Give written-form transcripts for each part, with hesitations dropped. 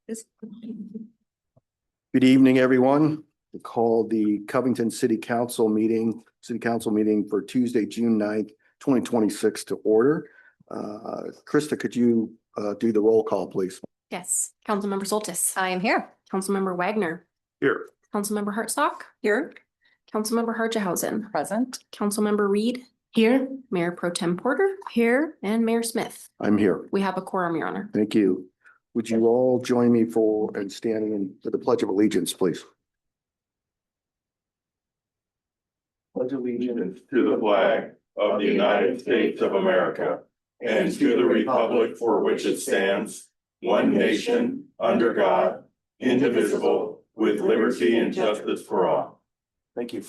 Good evening, everyone. We call the Covington City Council meeting for Tuesday, June 9th, 2026 to order. Krista, could you do the roll call, please? Yes. Councilmember Soltis. I am here. Councilmember Wagner. Here. Councilmember Hartsock. Here. Councilmember Harjehausen. Present. Councilmember Reed. Here. Mayor Pro Tem Porter. Here. And Mayor Smith. I'm here. We have a quorum, Your Honor. Thank you. Would you all join me for and standing for the Pledge of Allegiance, please? Pledge allegiance to the flag of the United States of America and to the republic for which it stands, one nation, under God, indivisible, with liberty and justice for all. Thank you.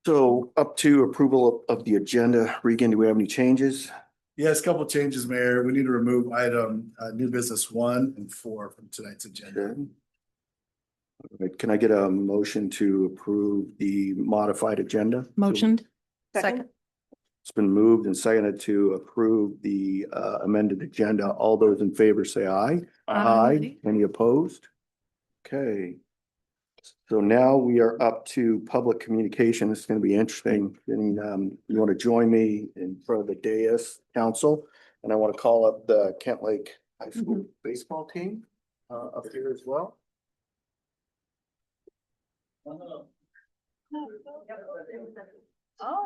So up to approval of the agenda. Regan, do we have any changes? Yes, a couple of changes, Mayor. We need to remove item new business 1 and 4 from tonight's agenda. Sure. All right, can I get a motion to approve the modified agenda? Motioned. Second. It's been moved and seconded to approve the amended agenda. All those in favor say aye. Aye. Any opposed? Okay. So now we are up to public communication. This is going to be interesting. And, you want to join me in front of the dais council, and I want to call up the Kent Lake High School baseball team up here as well. Oh,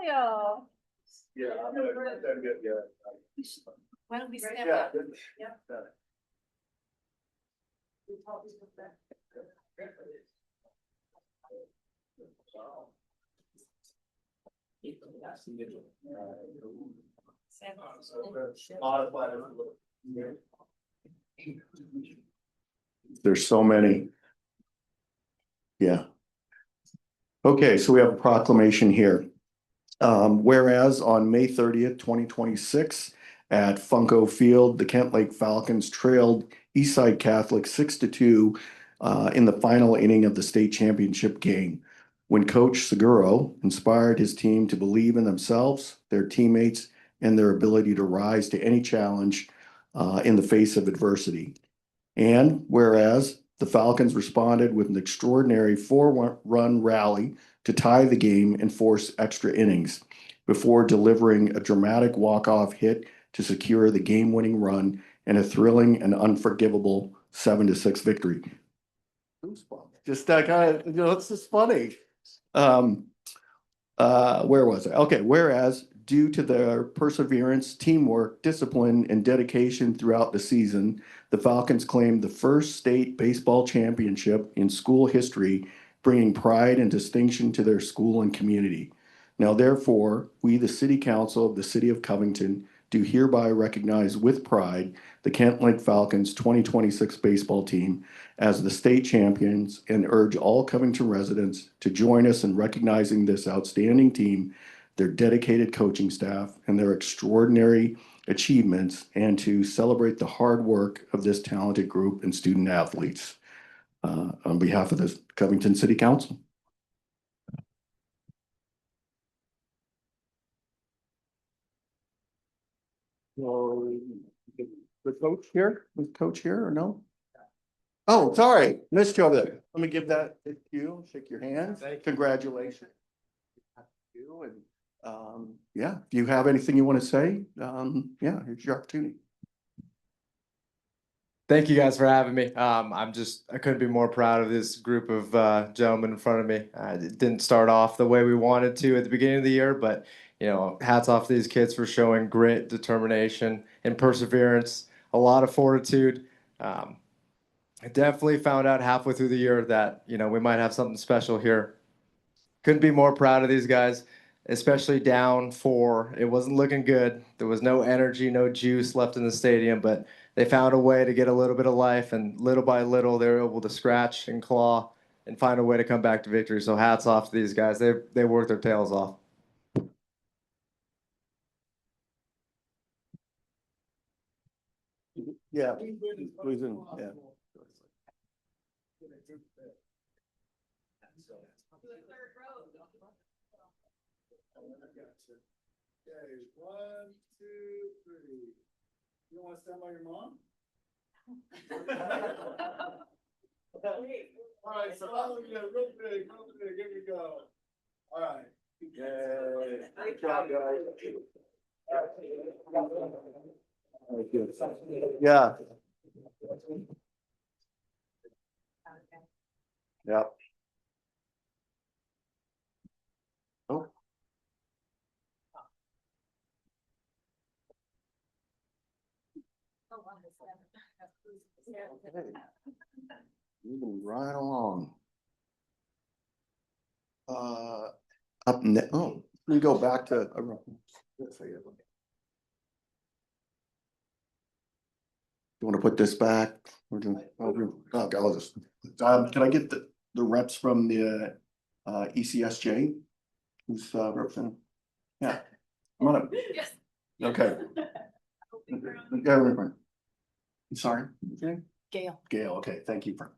yeah. Yeah. Why don't we stand Yeah. up? There's so many. Yeah. Okay, so we have a proclamation here. Whereas on May 30th, 2026, at Funko Field, the Kent Lake Falcons trailed Eastside Catholic 6-2 in the final inning of the state championship game, when Coach Seguro inspired his team to believe in themselves, their teammates, and their ability to rise to any challenge in the face of adversity. And whereas the Falcons responded with an extraordinary 4-run rally to tie the game and force extra innings before delivering a dramatic walk-off hit to secure the game-winning run and a thrilling and unforgivable 7-6 victory. Just kind of, it's just funny. Where was I? Okay, whereas due to their perseverance, teamwork, discipline, and dedication throughout the season, the Falcons claimed the first state baseball championship in school history, bringing pride and distinction to their school and community. Now, therefore, we, the City Council of the City of Covington, do hereby recognize with pride the Kent Lake Falcons 2026 baseball team as the state champions and urge all Covington residents to join us in recognizing this outstanding team, their dedicated coaching staff, and their extraordinary achievements, and to celebrate the hard work of this talented group and student athletes on behalf of the Covington City Council. Well, the coach here? Is coach here or no? Oh, sorry, missed you over there. Let me give that to you. Shake your hand. Congratulations. You and yeah, if you have anything you want to say, yeah, here's your opportunity. Thank you guys for having me. I couldn't be more proud of this group of gentlemen in front of me. It didn't start off the way we wanted to at the beginning of the year, but hats off to these kids for showing grit, determination, and perseverance, a lot of fortitude. I definitely found out halfway through the year that, we might have something special here. Couldn't be more proud of these guys, especially down 4. It wasn't looking good. There was no energy, no juice left in the stadium, but they found a way to get a little bit of life, and little by little, they were able to scratch and claw and find a way to come back to victory. So hats off to these guys. They worked their tails off. Yeah, please, yeah. Okay, 1, 2, 3. wanna stand by your mom? All right, so real big, here we go. All right. Yay. Good job, guys. Yeah. Yep. Oh. Moving right along. Up next, oh, let me go back to. You want to put this back? We're doing, oh, I'll just, can I get the reps from the ECSJ? Who's representing? Yeah, come on up. Yes. Okay. Yeah, right. I'm sorry. Okay. Gail. Gail, okay, thank you for.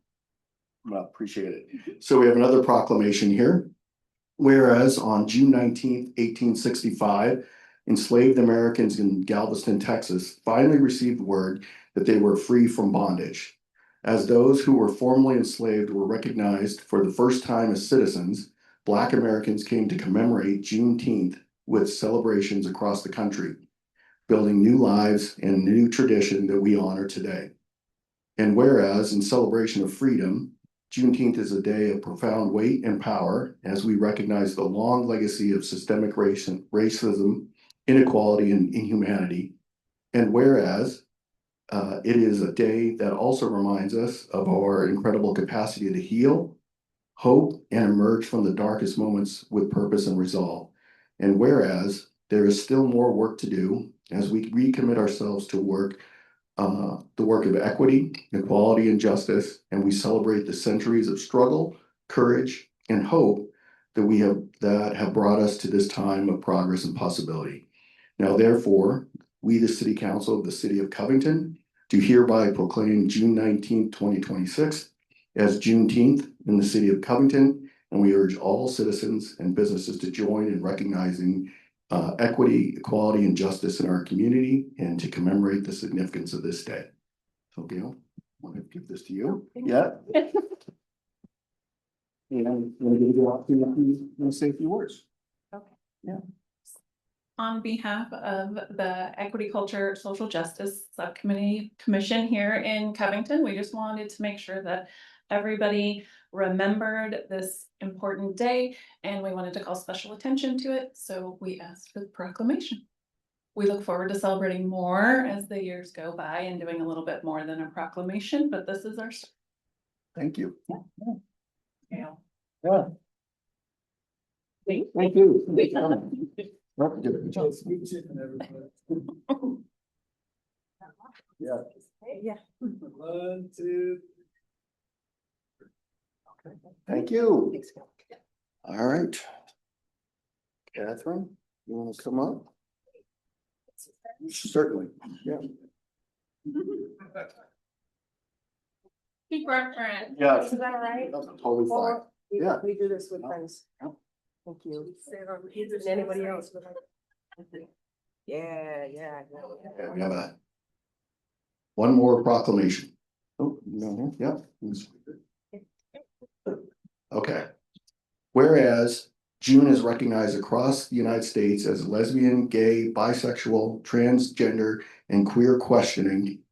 Appreciate it. So we have another proclamation here. Whereas on June 19th, 1865, enslaved Americans in Galveston, Texas, finally received word that they were free from bondage. As those who were formerly enslaved were recognized for the first time as citizens, Black Americans came to commemorate Juneteenth with celebrations across the country, building new lives and a new tradition that we honor today. And whereas in celebration of freedom, Juneteenth is a day of profound weight and power as we recognize the long legacy of systemic racism, inequality, and inhumanity. And whereas it is a day that also reminds us of our incredible capacity to heal, hope, and emerge from the darkest moments with purpose and resolve. And whereas there is still more work to do as we recommit ourselves to the work of equity, equality, and justice, and we celebrate the centuries of struggle, courage, and hope that have brought us to this time of progress and possibility. Now, therefore, we, the City Council of the City of Covington, do hereby proclaim June 19th, 2026 as Juneteenth in the City of Covington, and we urge all citizens and businesses to join in recognizing equity, equality, and justice in our community, and to commemorate the significance of this day. So, Gail, I want to give this to you. Yeah. And I'm going to give you to say a few words. Okay. Yeah. On behalf of the Equity, Culture, Social Justice Subcommittee Commission here in Covington, we just wanted to make sure that everybody remembered this important day, and we wanted to call special attention to it, so we asked for the proclamation. We look forward to celebrating more as the years go by and doing a little bit more than a proclamation, but this is our start. Thank you. Yeah. Yeah. Thank you. Good job. Yeah. Yeah. 1, 2. Okay. Thank you. All right. Catherine, you want to come up? Certainly. Yeah. Keep reference. Yeah. Is that all right? That's totally fine. Yeah. We do this with Yeah. friends. Yeah. Thank you. And anybody else? Yeah. Okay, we have one more proclamation. Oh, no, yeah. Okay. Whereas June is recognized across the United States as lesbian, gay, bisexual, transgender, and queer questioning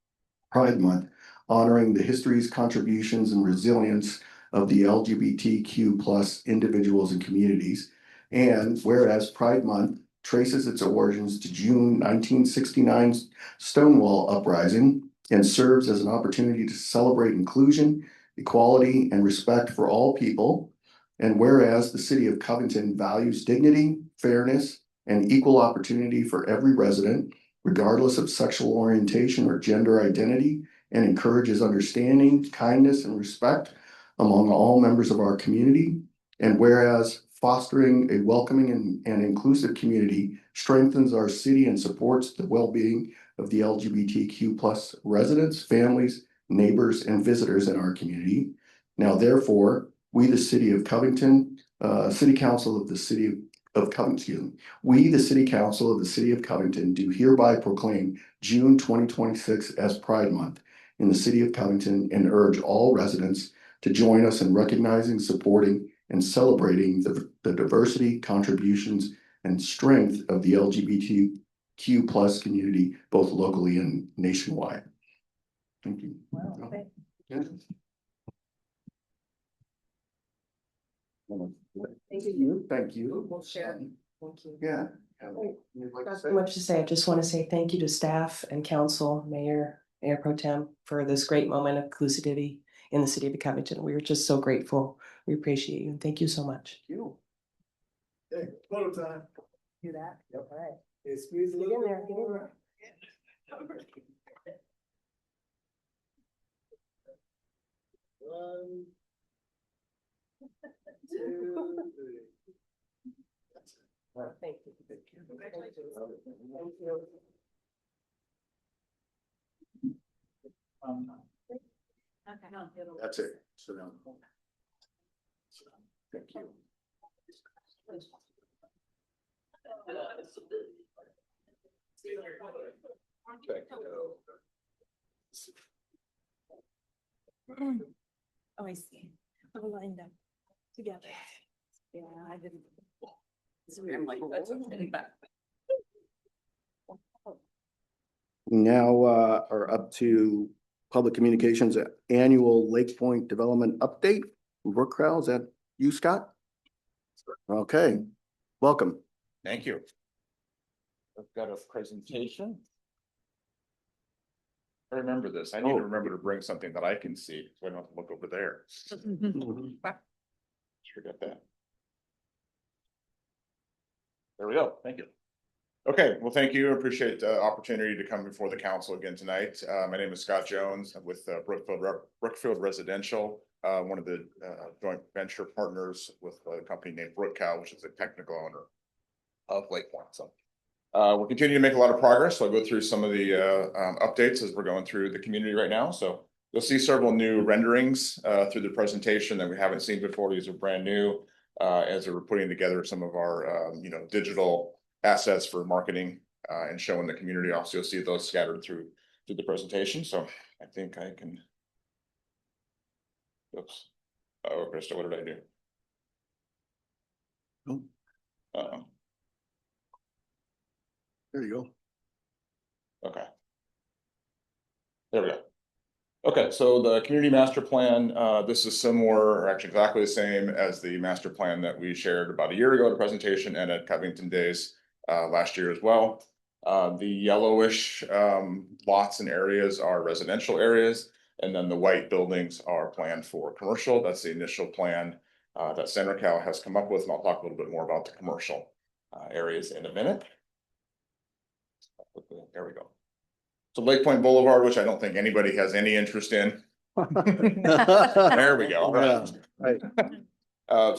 Pride Month, honoring the histories, contributions, and resilience of the LGBTQ plus individuals and communities. And whereas Pride Month traces its origins to June 1969's Stonewall Uprising and serves as an opportunity to celebrate inclusion, equality, and respect for all people. And whereas the City of Covington values dignity, fairness, and equal opportunity for every resident, regardless of sexual orientation or gender identity, and encourages understanding, kindness, and respect among all members of our community. And whereas fostering a welcoming and inclusive community strengthens our city and supports the well-being of the LGBTQ plus residents, families, neighbors, and visitors in our community. Now, therefore, we, the City of Covington, City Council of the City Covington. We, the City Council of the City of Covington, do hereby proclaim June 2026 as Pride Month in the City of Covington and urge all residents to join us in recognizing, supporting, and celebrating the diversity, contributions, and strength of the LGBTQ plus community, both locally and nationwide. Thank you. Wow, thank Yeah. Thank you. Thank you. We'll share. Thank you. Yeah. You'd like to Not say? much to say. I just want to say thank you to staff and council, Mayor Pro Tem, for this great moment of inclusivity in the city of Covington. We were just so grateful. We appreciate you and thank you so much. You. Hey, photo time. Do that. Yep. All right. Hey, squeeze a Get little in there, bit get in more. One, two, three. Thank you. Thank you. That's it. So now. Thank you. Oh, I see. We're lined up together. Yeah, I didn't. I'm like, that's okay, but. Now are up to public communications annual Lake Point Development Update. Work crowd, is that you, Scott? Okay, welcome. Thank you. I've got a presentation. I remember this. I need Oh. to remember to bring something that I can see, so I don't have to look over there. Forget that. There we go. Thank you. Okay, well, thank you. Appreciate the opportunity to come before the council again tonight. My name is Scott Jones. I'm with Brookfield Residential, one of the joint venture partners with a company named Brookcow, which is a technical owner of Lake Point. So we're continuing to make a lot of progress. So I'll go through some of the updates as we're going through the community right now. So you'll see several new renderings through the presentation that we haven't seen before. These are brand new as we're putting together some of our digital assets for marketing and showing the community. Also, you'll see those scattered through the presentation. So I think I can. Oops. Oh, Krista, what did I do? Oh. There you go. Okay. There we go. Okay, so the community master plan, this is similar, or actually exactly the same as the master plan that we shared about a year ago at a presentation and at Covington Days last year as well. The yellowish lots and areas are residential areas, and then the white buildings are planned for commercial. That's the initial plan that CenterCal has come up with, and I'll talk a little bit more about the commercial areas in a minute. There we go. So Lake Point Boulevard, which I don't think anybody has any interest in. There we go. All right. Right.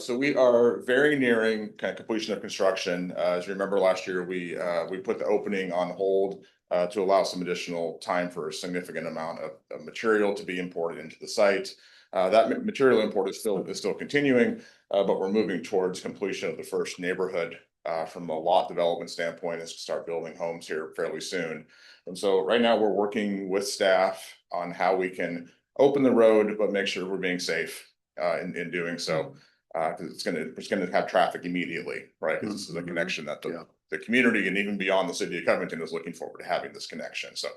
So we are very nearing kind of completion of construction. As you remember, last year we put the opening on hold to allow some additional time for a significant amount of material to be imported into the site. That material import is still continuing, but we're moving towards completion of the first neighborhood from a lot development standpoint as we start building homes here fairly soon. And so right now we're working with staff on how we can open the road, but make sure we're being safe in doing so. Because it's gonna have traffic immediately, right? Because this is a connection that the community and even beyond the city of Covington is looking forward to having this connection. So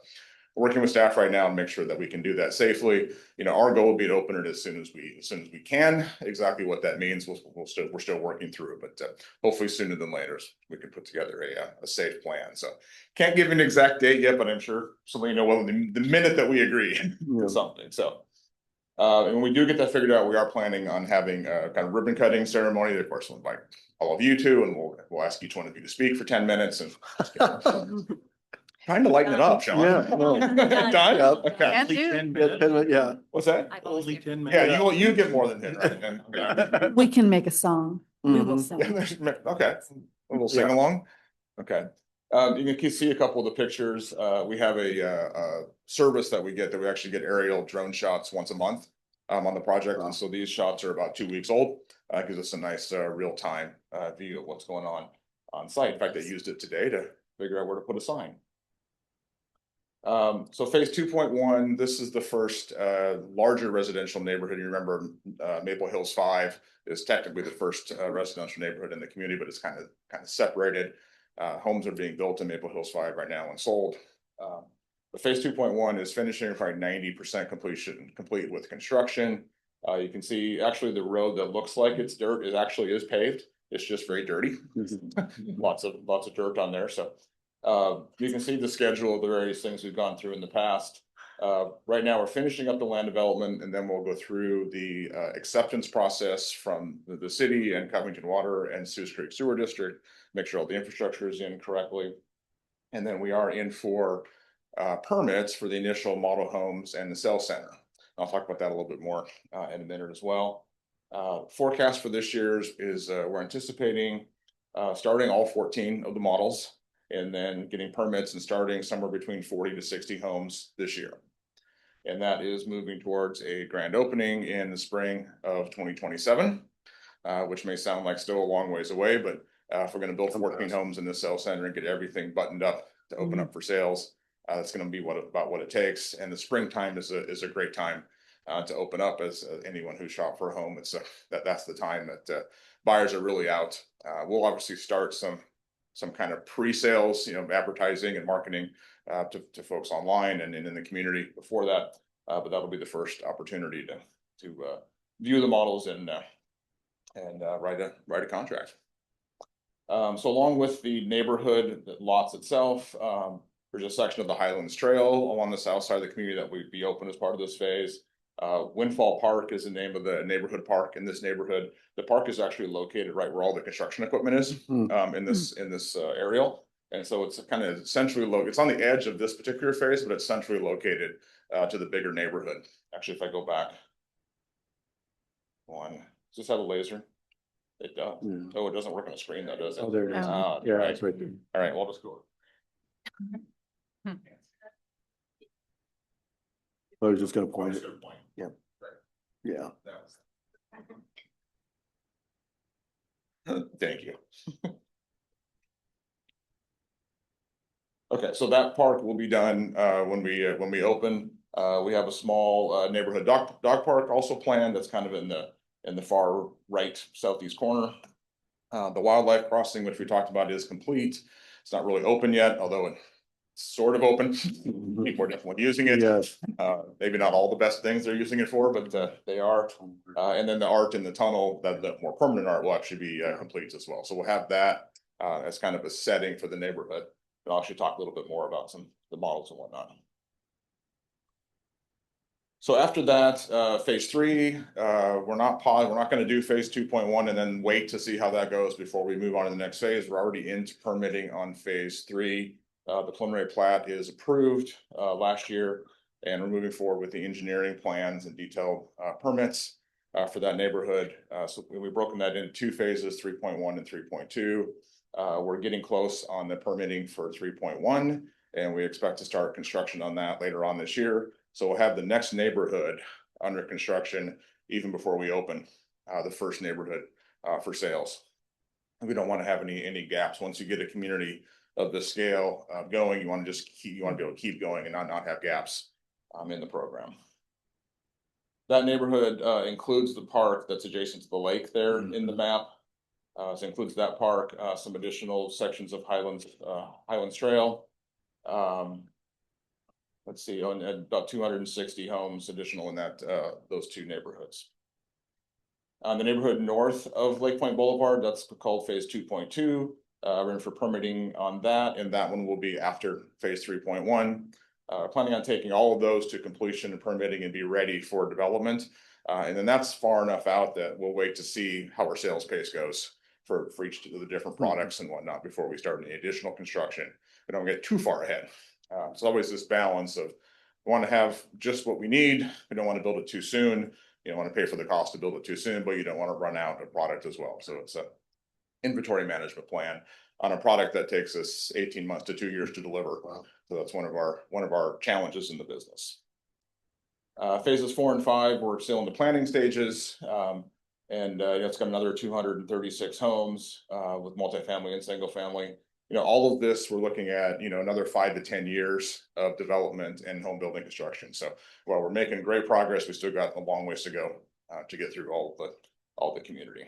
we're working with staff right now and make sure that we can do that safely. Our goal would be to open it as soon as we can. Exactly what that means, we're still working through it, but hopefully sooner than later we can put together a safe plan. So can't give an exact date yet, but I'm sure somebody will the minute that we agree to something. So. And when we do get that figured out, we are planning on having a kind of ribbon cutting ceremony. Of course, we'll invite all of you to, and we'll ask each one of you to speak for 10 minutes and trying to lighten it up, Sean. Yeah. Done? Yeah. Okay. Can't do. Yeah. What's that? Only 10 Yeah, you get more than 10, right? And, We can make a song. We will Mhm. sing. okay, we'll sing along. Okay. You can see a couple of the pictures. We have a service that we get that we actually get aerial drone shots once a month on the project. And so these shots are about 2 weeks old. Gives us a nice real-time view of what's going on site. In fact, they used it today to figure out where to put a sign. So phase 2.1, this is the first larger residential neighborhood. You remember Maple Hills 5 is technically the first residential neighborhood in the community, but it's kind of separated. Homes are being built in Maple Hills 5 right now and sold. The phase 2.1 is finishing probably 90% complete with construction. You can see actually the road that looks like it's dirt is paved. It's just very dirty. lots of dirt on there. So you can see the schedule of the various things we've gone through in the past. Right now we're finishing up the land development, and then we'll go through the acceptance process from the city and Covington Water and Sioux Creek Sewer District, make sure all the infrastructure is in correctly. And then we are in for permits for the initial model homes and the sales center. I'll talk about that a little bit more in a minute as well. Forecast for this year is we're anticipating starting all 14 of the models, and then getting permits and starting somewhere between 40 to 60 homes this year. And that is moving towards a grand opening in the spring of 2027, which may sound like still a long ways away, but if we're going to build 14 homes in the sales center and get everything buttoned up to open up for sales, that's going to be about what it takes. And the springtime is a great time to open up. As anyone who shopped for a home, it's that's the time that buyers are really out. We'll obviously start some kind of pre-sales, advertising and marketing to folks online and in the community before that. But that'll be the first opportunity to view the models and write a contract. So along with the neighborhood lots itself, there's a section of the Highlands Trail along the south side of the community that would be open as part of this phase. Windfall Park is the name of the neighborhood park in this neighborhood. The park is actually located right where all the construction equipment is in this aerial. And so it's kind of centrally located. It's on the edge of this particular phase, but it's centrally located to the bigger neighborhood. Actually, if I go back one, does this have a laser? It does. Yeah. Oh, it doesn't work on the screen though, does it? Oh, there it is. Yeah, right. it's right there. All right, well, let's go. I was just going to point it. Yeah. Yeah. Thank you. Okay, so that park will be done when we open. We have a small neighborhood dog park also planned. That's kind of in the far right southeast corner. The wildlife crossing, which we talked about, is complete. It's not really open yet, although it's sort of open. People are definitely using it. Yes. Maybe not all the best things they're using it for, but they are. And then the art in the tunnel, the more permanent art, will actually be complete as well. So we'll have that as kind of a setting for the neighborhood. But I'll actually talk a little bit more about the models and whatnot. So after that, phase 3, we're not going to do phase 2.1 and then wait to see how that goes before we move on to the next phase. We're already into permitting on phase 3. The preliminary plat is approved last year, and we're moving forward with the engineering plans and detailed permits for that neighborhood. So we've broken that into 2 phases, 3.1 and 3.2. We're getting close on the permitting for 3.1, and we expect to start construction on that later on this year. So we'll have the next neighborhood under construction even before we open the first neighborhood for sales. And we don't want to have any gaps. Once you get a community of this scale going, you want to be able to keep going and not have gaps in the program. That neighborhood includes the park that's adjacent to the lake there in the map. So it includes that park, some additional sections of Highlands Trail. Let's see, on about 260 homes additional in those 2 neighborhoods. The neighborhood north of Lake Point Boulevard, that's called phase 2.2. We're in for permitting on that, and that one will be after phase 3.1. Planning on taking all of those to completion and permitting and be ready for development. And then that's far enough out that we'll wait to see how our sales pace goes for each of the different products and whatnot before we start any additional construction. We don't get too far ahead. It's always this balance of we want to have just what we need. We don't want to build it too soon. You don't want to pay for the cost to build it too soon, but you don't want to run out of product as well. So it's a inventory management plan on a product that takes us 18 months to 2 years to deliver. Wow. So that's one of our challenges in the business. Phases 4 and 5, we're still in the planning stages. And it's got another 236 homes with multifamily and single family. All of this, we're looking at, another 5 to 10 years of development and home building construction. So while we're making great progress, we still got a long ways to go to get through all the community.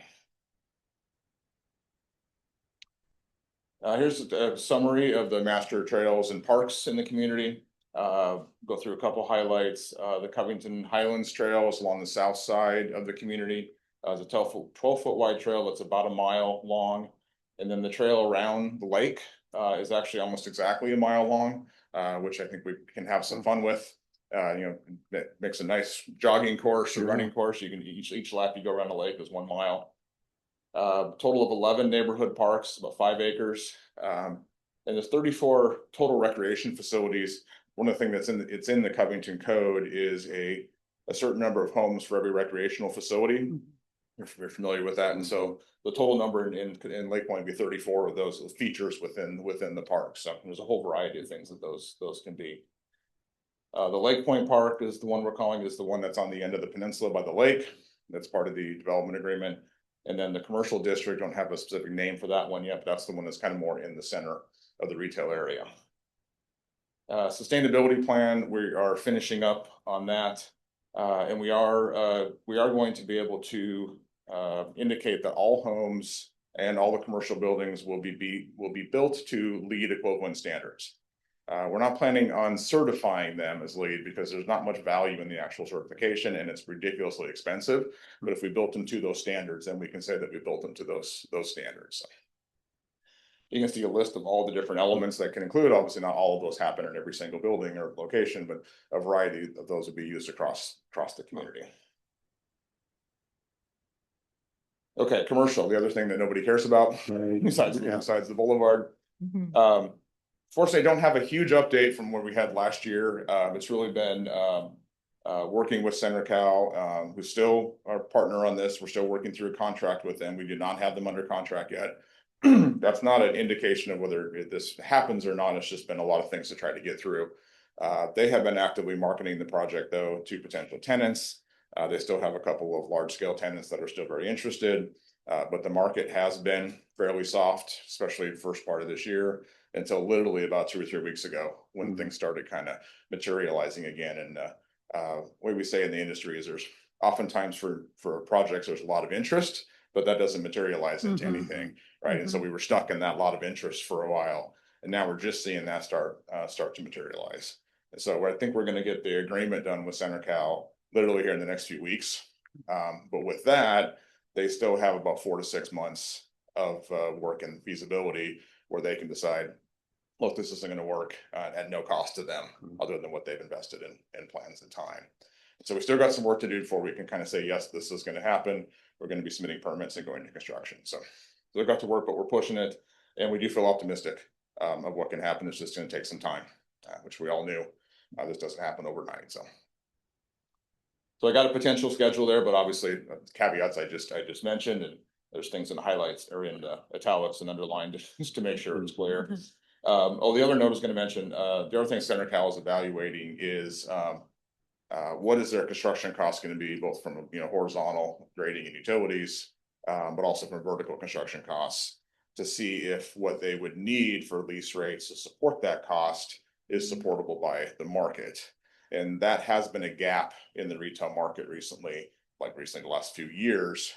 Here's a summary of the master trails and parks in the community. Go through a couple highlights. The Covington Highlands Trail is along the south side of the community. It's a 12-foot wide trail that's about a mile long. And then the trail around the lake is actually almost exactly a mile long, which I think we can have some fun with. It makes a nice jogging course or running course. You can each lap you go around the lake is 1 mile. Total of 11 neighborhood parks, about 5 acres. And there's 34 total recreation facilities. One of the things it's in the Covington Code is a certain number of homes for every recreational facility. If you're familiar with that. And so the total number in Lake Point would be 34 of those features within the park. So there's a whole variety of things that those can be. The Lake Point Park is the one we're calling, is the one that's on the end of the peninsula by the lake. That's part of the development agreement. And then the commercial district, don't have a specific name for that one yet, but that's the one that's kind of more in the center of the retail area. Sustainability plan, we are finishing up on that. And we are going to be able to indicate that all homes and all the commercial buildings will be built to LEED equivalent standards. We're not planning on certifying them as LEED because there's not much value in the actual certification and it's ridiculously expensive. But if we built them to those standards, then we can say that we built them to those standards. You can see a list of all the different elements that can include. Obviously, not all of those happen in every single building or location, but a variety of those will be used across the community. Okay, commercial, the other thing that nobody cares about besides the boulevard. Fortunately, I don't have a huge update from what we had last year. It's really been working with CenterCal, who's still our partner on this. We're still working through a contract with them. We do not have them under contract yet. That's not an indication of whether this happens or not. It's just been a lot of things to try to get through. They have been actively marketing the project, though, to potential tenants. They still have a couple of large-scale tenants that are still very interested, but the market has been fairly soft, especially the first part of this year, until literally about 2 or 3 weeks ago when things started kind of materializing again. And what we say in the industry is there's oftentimes for projects, there's a lot of interest, but that doesn't materialize into anything, right? And so we were stuck in that lot of interest for a while, and now we're just seeing that start to materialize. And so I think we're going to get the agreement done with CenterCal literally here in the next few weeks. But with that, they still have about 4 to 6 months of work and feasibility where they can decide, look, this isn't going to work at no cost to them other than what they've invested in plans and time. So we still got some work to do before we can kind of say, yes, this is going to happen. We're going to be submitting permits and going into construction. So they've got to work, but we're pushing it. And we do feel optimistic of what can happen. It's just going to take some time, which we all knew. This doesn't happen overnight. So I got a potential schedule there, but obviously caveats I just mentioned, and there's things in the highlights or in the italics and underlined just to make sure it's clear. The other note I was going to mention, the other thing CenterCal is evaluating is what is their construction cost going to be, both from horizontal grading and utilities, but also from vertical construction costs, to see if what they would need for lease rates to support that cost is supportable by the market. And that has been a gap in the retail market recently, the last few years,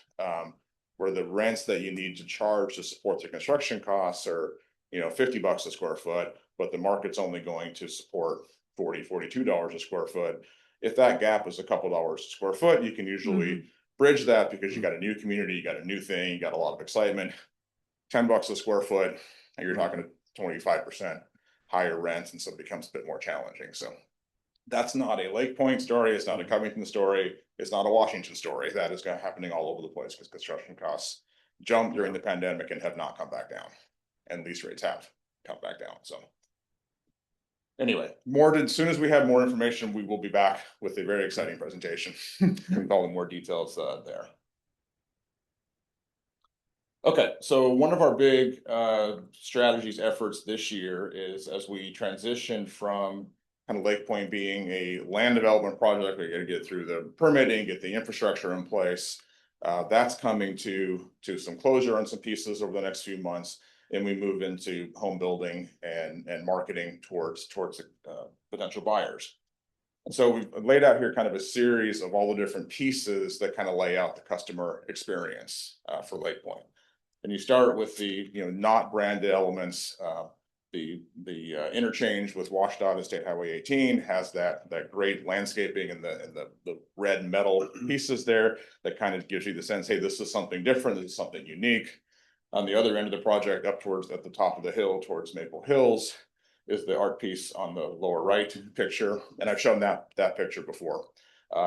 where the rents that you need to charge to support the construction costs are, $50 a square foot, but the market's only going to support $40, $42 a square foot. If that gap is a couple dollars a square foot, you can usually bridge that because you got a new community, you got a new thing, you got a lot of excitement. $10 a square foot, and you're talking 25% higher rents, and so it becomes a bit more challenging. So that's not a Lake Point story. It's not a Covington story. It's not a Washington story. That is happening all over the place because construction costs jumped during the pandemic and have not come back down, and lease rates have come back down. So anyway, as soon as we have more information, we will be back with a very exciting presentation with all the more details there. Okay, so one of our big strategies efforts this year is, as we transition from kind of Lake Point being a land development project, we got to get through the permitting, get the infrastructure in place. That's coming to some closure on some pieces over the next few months, and we move into home building and marketing towards potential buyers. And so we've laid out here kind of a series of all the different pieces that kind of lay out the customer experience for Lake Point. And you start with the not branded elements. The interchange with WashDOT and State Highway 18 has that great landscaping and the red metal pieces there that kind of gives you the sense, hey, this is something different, this is something unique. On the other end of the project, up towards at the top of the hill towards Maple Hills, is the art piece on the lower right picture, and I've shown that picture before.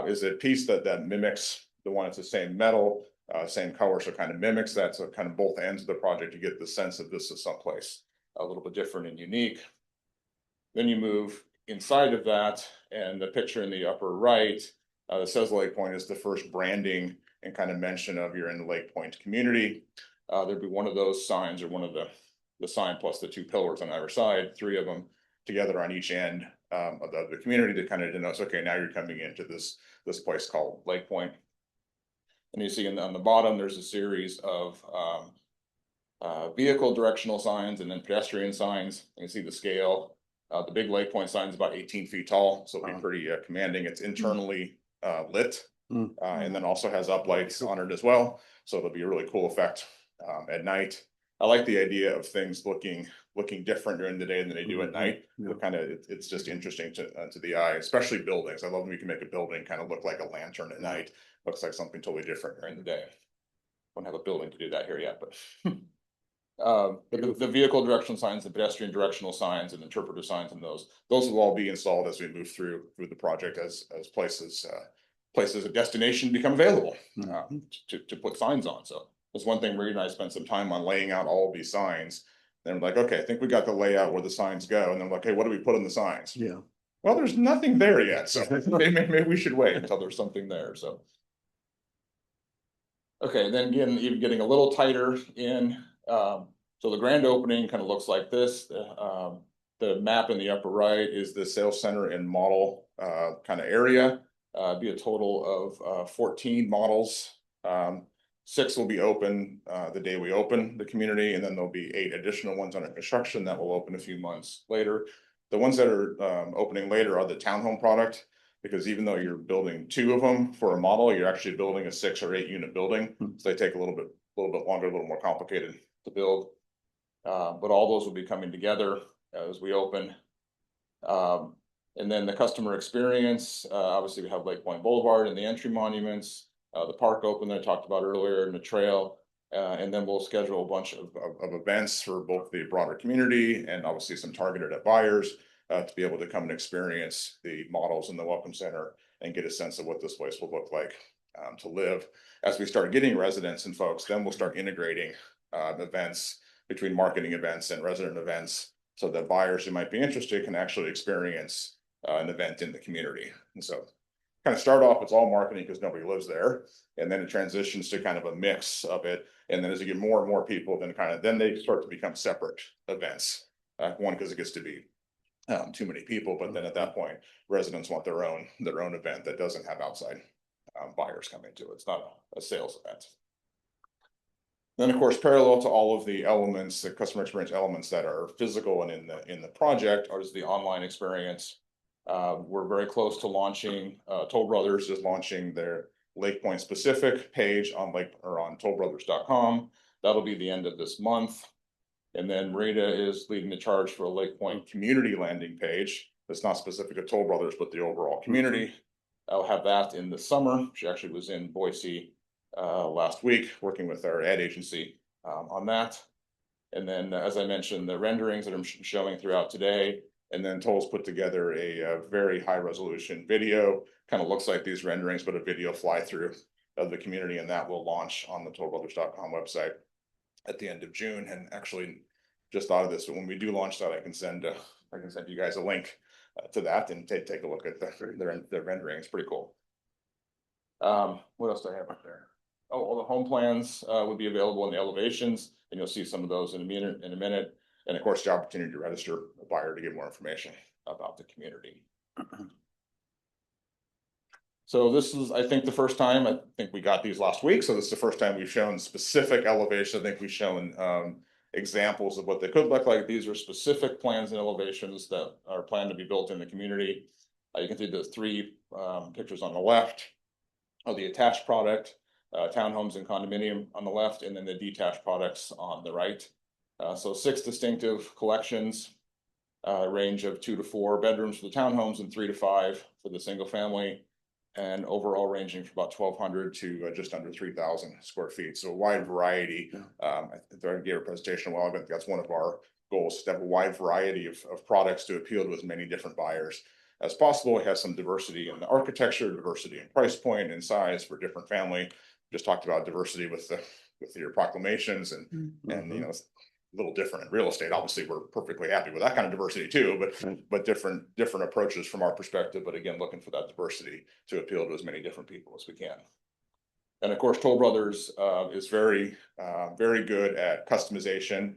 Is a piece that mimics the one. It's the same metal, same color, so kind of mimics that. So kind of both ends of the project, you get the sense that this is someplace a little bit different and unique. Then you move inside of that, and the picture in the upper right that says Lake Point is the first branding and kind of mention of you're in the Lake Point community. There'd be one of those signs, or one of the sign plus the two pillars on either side, three of them together on each end of the community to kind of denote, okay, now you're coming into this place called Lake Point. And you see on the bottom, there's a series of vehicle directional signs and then pedestrian signs. You can see the scale. The big Lake Point sign is about 18 feet tall, so it'll be pretty commanding. It's internally lit, and then also has uplights on it as well. So it'll be a really cool effect at night. I like the idea of things looking different during the day than they do at night. It's just interesting to the eye, especially buildings. I love when you can make a building kind of look like a lantern at night. Looks like something totally different during the day. Don't have a building to do that here yet, but the vehicle direction signs, the pedestrian directional signs, and interpretive signs, and those will all be installed as we move through the project as places of destination become available to put signs on. So that's one thing. Marie and I spent some time on laying out all of these signs. Then we're like, okay, I think we got the layout where the signs go, and then like, hey, what do we put in the signs? Yeah. Well, there's nothing there yet, so maybe we should wait until there's something there. So. Okay, then again, even getting a little tighter in. So the grand opening kind of looks like this. The map in the upper right is the sales center and model kind of area. Be a total of 14 models. 6 will be open the day we open the community, and then there'll be 8 additional ones under construction that will open a few months later. The ones that are opening later are the townhome product, because even though you're building 2 of them for a model, you're actually building a 6 or 8 unit building. So they take a little bit longer, a little more complicated to build. But all those will be coming together as we open. And then the customer experience, obviously we have Lake Point Boulevard and the entry monuments, the park open that I talked about earlier, and the trail. And then we'll schedule a bunch of events for both the broader community and obviously some targeted at buyers to be able to come and experience the models in the Welcome Center and get a sense of what this place will look like to live. As we start getting residents and folks, then we'll start integrating events between marketing events and resident events, so that buyers who might be interested can actually experience an event in the community. And so kind of start off, it's all marketing because nobody lives there. And then it transitions to kind of a mix of it. And then as you get more and more people, then they start to become separate events. One, because it gets to be too many people, but then at that point, residents want their own event that doesn't have outside buyers coming to it. It's not a sales event. Then, of course, parallel to all of the elements, the customer experience elements that are physical and in the project, is the online experience. We're very close to launching. Toll Brothers is launching their Lake Point specific page on tollbrothers.com. That'll be the end of this month. And then Rita is leading the charge for a Lake Point community landing page that's not specific to Toll Brothers, but the overall community. I'll have that in the summer. She actually was in Boise last week working with our ad agency on that. And then, as I mentioned, the renderings that I'm showing throughout today. And then Toll's put together a very high resolution video. Kind of looks like these renderings, but a video fly through of the community, and that will launch on the tollbrothers.com website at the end of June. And actually, just thought of this, but when we do launch that, I can send you guys a link to that and take a look at the rendering. It's pretty cool. What else do I have up there? Oh, all the home plans would be available in the elevations, and you'll see some of those in a minute. And of course, the opportunity to register a buyer to get more information about the community. So this is, I think, the first time, I think we got these last week, so this is the first time we've shown specific elevation. I think we've shown examples of what they could look like. These are specific plans and elevations that are planned to be built in the community. You can see the three pictures on the left of the attached product, townhomes and condominium on the left, and then the detached products on the right. So 6 distinctive collections, range of 2 to 4 bedrooms for the townhomes and 3 to 5 for the single family. And overall ranging from about 1,200 to just under 3,000 square feet. So a wide variety. I gave a presentation a while ago. I think that's one of our goals, to have a wide variety of products to appeal to as many different buyers as possible. It has some diversity in the architecture, diversity in price point and size for different family. Just talked about diversity with your proclamations and you know, it's a little different in real estate. Obviously, we're perfectly happy with that kind of diversity too, but different approaches from our perspective. But again, looking for that diversity to appeal to as many different people as we can. And of course, Toll Brothers is very good at customization.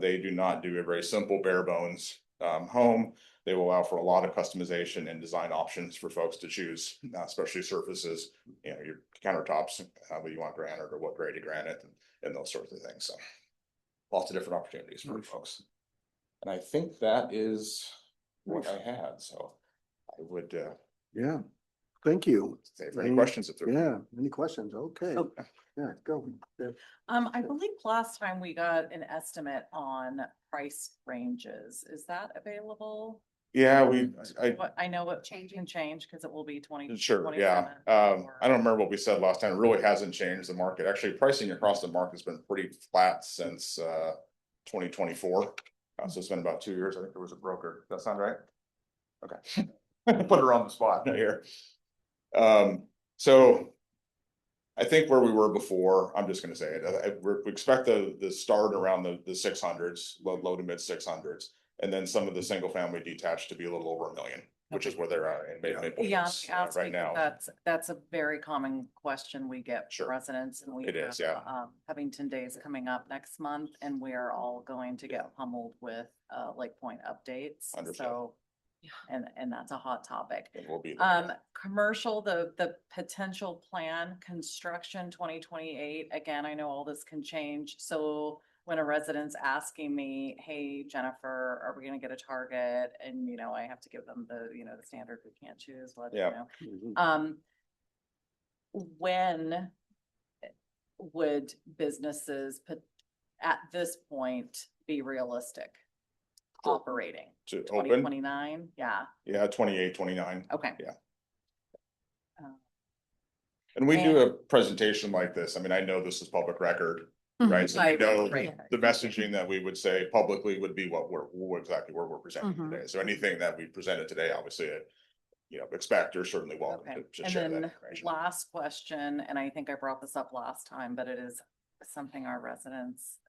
They do not do a very simple bare bones home. They will allow for a lot of customization and design options for folks to choose, especially surfaces, you know, your countertops, whether you want granite or what grade of granite and those sorts of things. So lots of different opportunities for folks. And I think that is what I had. So I would Yeah, thank you. say for any questions if there are. Yeah, any questions? Okay. Oh. Yeah, go. I believe last time we got an estimate on price ranges. Is that available? Yeah, I know what can change because it will be 20. sure, yeah. I don't remember what we said last time. It really hasn't changed the market. Actually, pricing across the market has been pretty flat since 2024. So it's been about 2 years. I think there was a broker. Does that sound right? Okay. Put her on the spot here. So I think where we were before, I'm just going to say it. We expect the start around the 600s, low to mid 600s. And then some of the single family detached to be a little over $1 million, which is where they're at in Maple Yeah, Heights, right now. That's a very common question we get Sure. from residents, and we It is, yeah. Covington Days coming up next month, and we are all going to get pummeled with Lake Point updates. Understood. So, and that's a hot topic. It will be there. Commercial, the potential plan, construction 2028. Again, I know all this can change. So when a resident's asking me, hey, Jennifer, are we going to get a target? And, you know, I have to give them the standard, we can't choose, let Yeah. you know. When would businesses at this point be realistic operating? To open? 2029? Yeah. Yeah, 28, 29. Okay. Yeah. And we do a presentation like this. I mean, I know this is public record, right? So we know the messaging that we would say publicly would be exactly where we're presenting today. So anything that we presented today, obviously, expect or certainly welcome to share that information. Last question, and I think I brought this up last time, but it is something our residents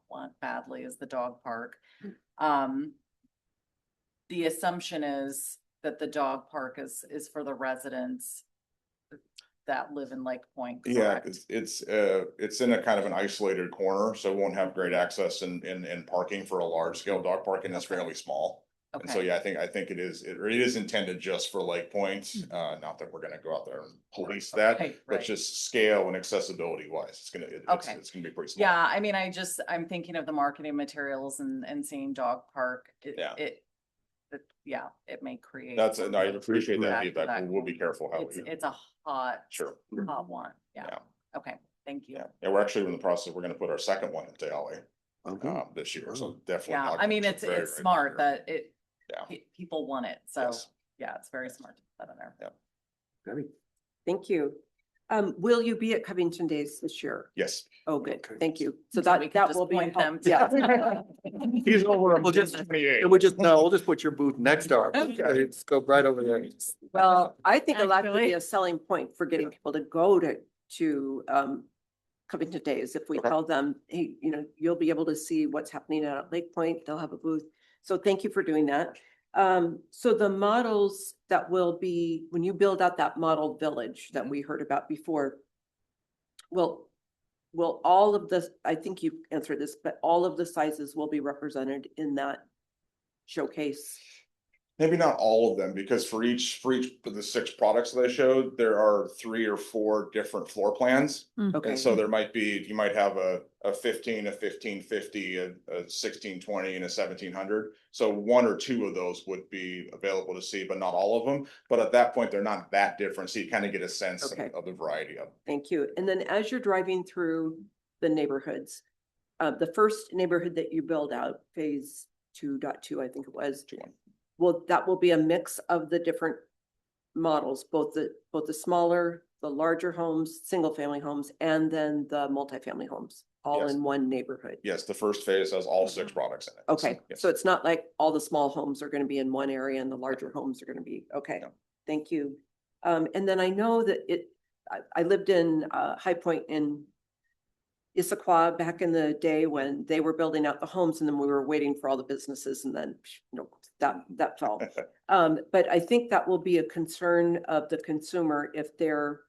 want badly, is the dog park. The assumption is that the dog park is for the residents that live in Lake Point, correct? Yeah, it's in a kind of an isolated corner, so it won't have great access and parking for a large scale dog park, and it's fairly small. And so, yeah, I think it is intended just for Lake Point. Not that we're gonna go out there and police that, but just scale and accessibility wise, it's gonna be pretty small. Yeah, I mean, I'm thinking of the marketing materials and seeing dog park. It may create. I appreciate that feedback. We'll be careful how it's a hot one. Yeah. Okay. Thank you. Yeah, we're actually in the process. We're going to put our second one into LA this year. So definitely. Yeah, I mean, it's smart that people want it. So yeah, it's very smart to put that in there. Yeah. Thank you. Will you be at Covington Days this year? Yes. Oh, good. Thank you. So So we that can just will be. point them to- Yeah. He's over. We'll just put your booth next to ours. Okay, let's go right over there. Well, I think that could Actually- be a selling point for getting people to go to Covington Days. If we tell them, hey, you'll be able to see what's happening at Lake Point, they'll have a booth. So thank you for doing that. So the models that will be, when you build out that model village that we heard about before, will all of this, I think you answered this, but all of the sizes will be represented in that showcase Maybe not all of them, because for each of the 6 products that I showed, there are 3 or 4 different floor plans. Okay. And so there might be, you might have a 15, a 1550, a 1620, and a 1700. So 1 or 2 of those would be available to see, but not all of them. But at that point, they're not that different. So you kind of get a sense Okay. of the variety of them. Thank you. And then as you're driving through the neighborhoods, the first neighborhood that you build out, phase 2.2, I think it was. 2-1. Well, that will be a mix of the different models, both the smaller, the larger homes, single family homes, and then the multifamily homes, all Yes. in one neighborhood. Yes, the first phase has all 6 products in it. Okay, Yes. so it's not like all the small homes are gonna be in one area and the larger homes are gonna be, okay, No. thank you. And then I know that I lived in High Point in Issaquah back in the day when they were building out the homes, and then we were waiting for all the businesses, and then, that fell. But I think that will be a concern of the consumer if they're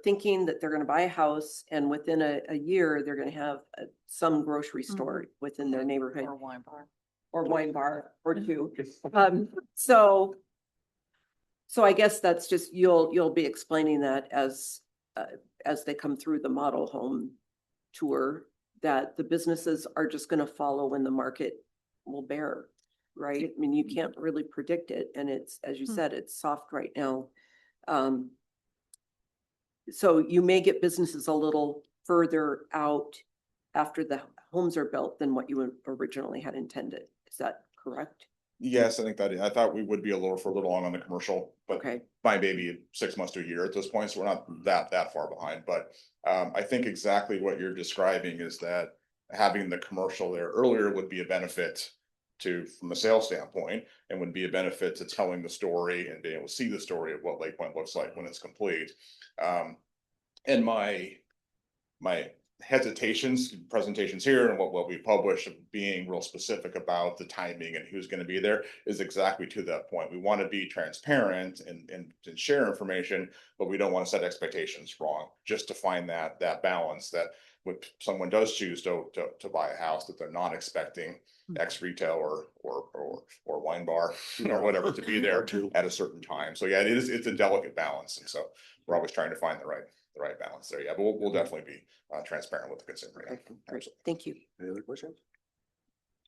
thinking that they're gonna buy a house, and within a year, they're gonna have some grocery store within their neighborhood. Or wine bar. Or wine bar or 2. So I guess that's just, you'll be explaining that as they come through the model home tour, that the businesses are just gonna follow when the market will bear, right? I mean, you can't really predict it, and it's, as you said, it's soft right now. So you may get businesses a little further out after the homes are built than what you originally had intended. Is that correct? Yes, I think I thought we would be a little long on the commercial, but Okay. by maybe 6 months to a year at this point, so we're not that far behind. But I think exactly what you're describing is that having the commercial there earlier would be a benefit from a sales standpoint, and would be a benefit to telling the story and being able to see the story of what Lake Point looks like when it's complete. And my presentations here and what we publish, of being real specific about the timing and who's going to be there, is exactly to that point. We want to be transparent and share information, but we don't want to set expectations wrong, just to find that balance, that when someone does choose to buy a house, that they're not expecting X retail or wine bar or whatever to be there at a certain time. So yeah, it's a delicate balance, and so we're always trying to find the right balance there. Yeah, but we'll definitely be transparent with the consumer. Yeah. Okay, great. Thank you. Any other questions?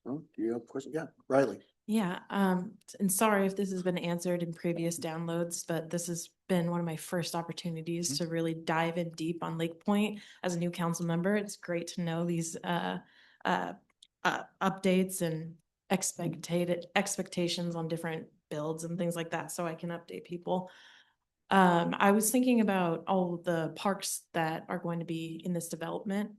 No? Do you have a question? Yeah, Riley. Yeah, and sorry if this has been answered in previous downloads, but this has been one of my first opportunities to really dive in deep on Lake Point as a new council member. It's great to know these updates and expectations on different builds and things like that, so I can update people. I was thinking about all the parks that are going to be in this development,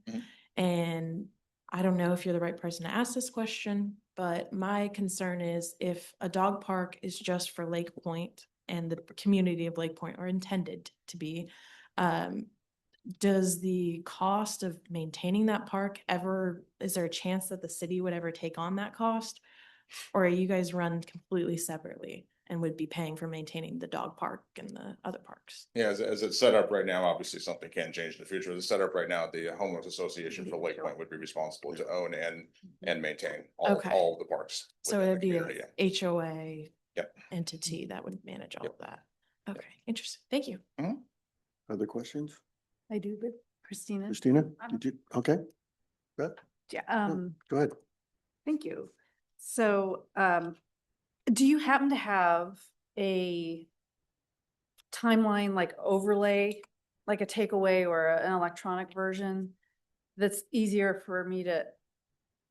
and I don't know if you're the right person to ask this question, but my concern is if a dog park is just for Lake Point and the community of Lake Point are intended to be, does the cost of maintaining that park is there a chance that the city would ever take on that cost? Or are you guys run completely separately and would be paying for maintaining the dog park and the other parks? Yeah, as it's set up right now, obviously something can change in the future. As it's set up right now, the homeowners association for Lake Point would be responsible to own and maintain all of the parks. So within it'd the be community, a HOA Yep. entity that would manage all Yep. of that. Okay, interesting. Thank you. Other questions? I do, but Christina. Christina, did you? Okay. Beth? Yeah, Go ahead. thank you. So, do you happen to have a timeline like overlay, like a takeaway or an electronic version that's easier for me to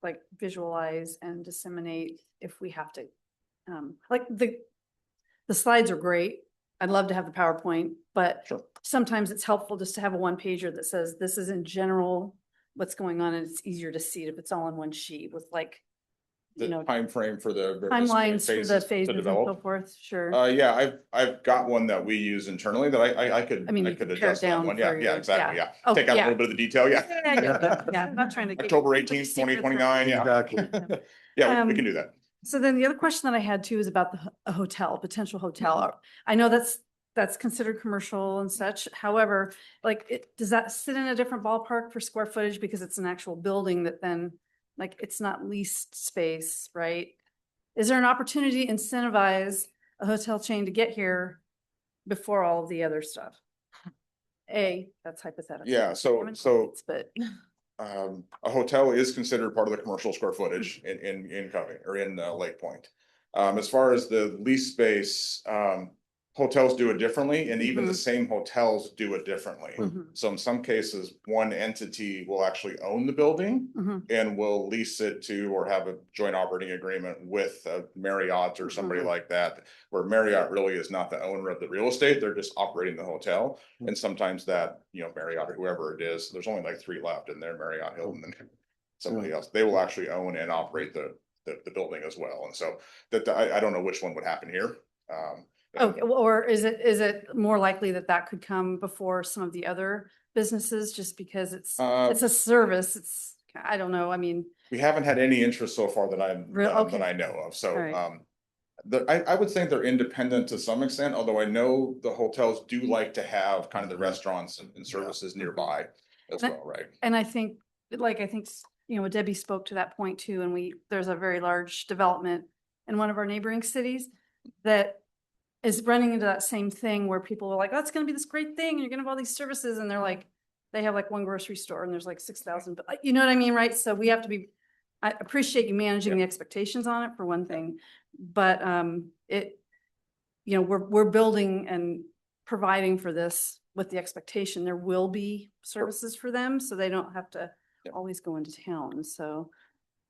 like visualize and disseminate if we have to, like the slides are great. I'd love to have the PowerPoint, but Sure. sometimes it's helpful just to have a one pager that says this is in general what's going on, and it's easier to see it if it's all in one sheet with like, The you know, time frame for the various timelines for the to phases and develop. so forth. Sure. Yeah, I've got one that we use internally that I could I mean, you could could pare it adjust that down one. Yeah, for yeah, your- exactly. yeah. Yeah. Oh, Take out a yeah. little bit of the detail. Yeah. Yeah, I'm not trying to. October give 18th, secrets or- 2029. Yeah. Exactly. Yeah, we can do that. So then the other question that I had too is about a hotel, potential hotel. I know that's considered commercial and such. However, like does that sit in a different ballpark for square footage because it's an actual building that then like it's not leased space, right? is there an opportunity to incentivize a hotel chain to get here before all of the other stuff? That's hypothetical. Yeah, But a hotel is considered part of the commercial square footage in Covington or in Lake Point. As far as the lease space, hotels do it differently, and even the same hotels do it differently. So in some cases, one entity will actually own the building and will lease it to or have a joint operating agreement with Marriott or somebody like that, where Marriott really is not the owner of the real estate, they're just operating the hotel. And sometimes that, Marriott or whoever it is, there's only like 3 left in there, Marriott, Hilton, and somebody else, they will actually own and operate the building as well. And so that I don't know which one would happen here. okay, or is it more likely that could come before some of the other businesses just because it's a service? It's, I don't know. I mean, we haven't had any interest so far that I know of. So, I would think they're independent to some extent, although I know the hotels do like to have kind of the restaurants and services nearby as well, right? And I think, Debbie spoke to that point too, and there's a very large development in one of our neighboring cities that is running into that same thing where people are like, oh, it's going to be this great thing. And you're going to have all these services. And they're like, they have like one grocery store and there's like 6,000, but you know what I mean? Right. So we have to I appreciate you managing the expectations on it for one thing, but we're building and providing for this with the expectation there will be services for them. So they don't have to always go into town. So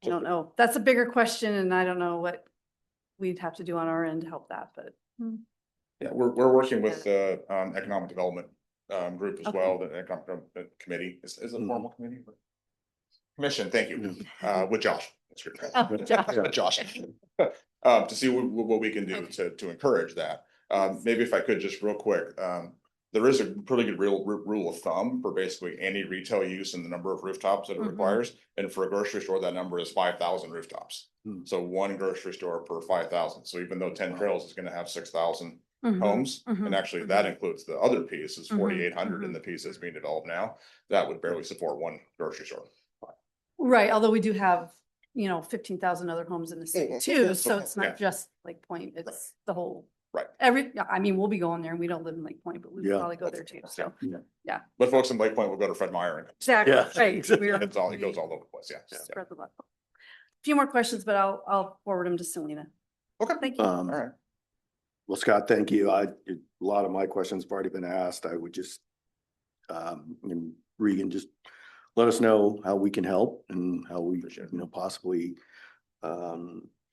I don't know. That's a bigger question. And I don't know what we'd have to do on our end to help that, but. Yeah, we're working with the economic development group as well, the economic development committee. Is it a formal committee? Commission, thank you. With Josh. Josh. To see what we can do to encourage that. Maybe if I could just real quick, there is a pretty good rule of thumb for basically any retail use and the number of rooftops that it requires. And for a grocery store, that number is 5,000 rooftops. So one grocery store per 5,000. So even though 10 Trails is going to have 6,000 homes, and actually that includes the other piece, is 4,800 in the piece that's being developed now, that would barely support one grocery store. Right, although we do have, 15,000 other homes in the city too, so it's not just Lake Point, it's the whole. Right. We'll be going there, and we don't live in Lake Point, but we would probably go there too, so, yeah. But folks in Lake Point will go to Fred Meyer. Exactly, right. It goes all over the place, Spread the love. A few more questions, but I'll forward them to Selena. Okay. Thank you. All right. Well, Scott, thank you. A lot of my questions have already been asked. I would just, and Regan, just let us know how we can help and how we, possibly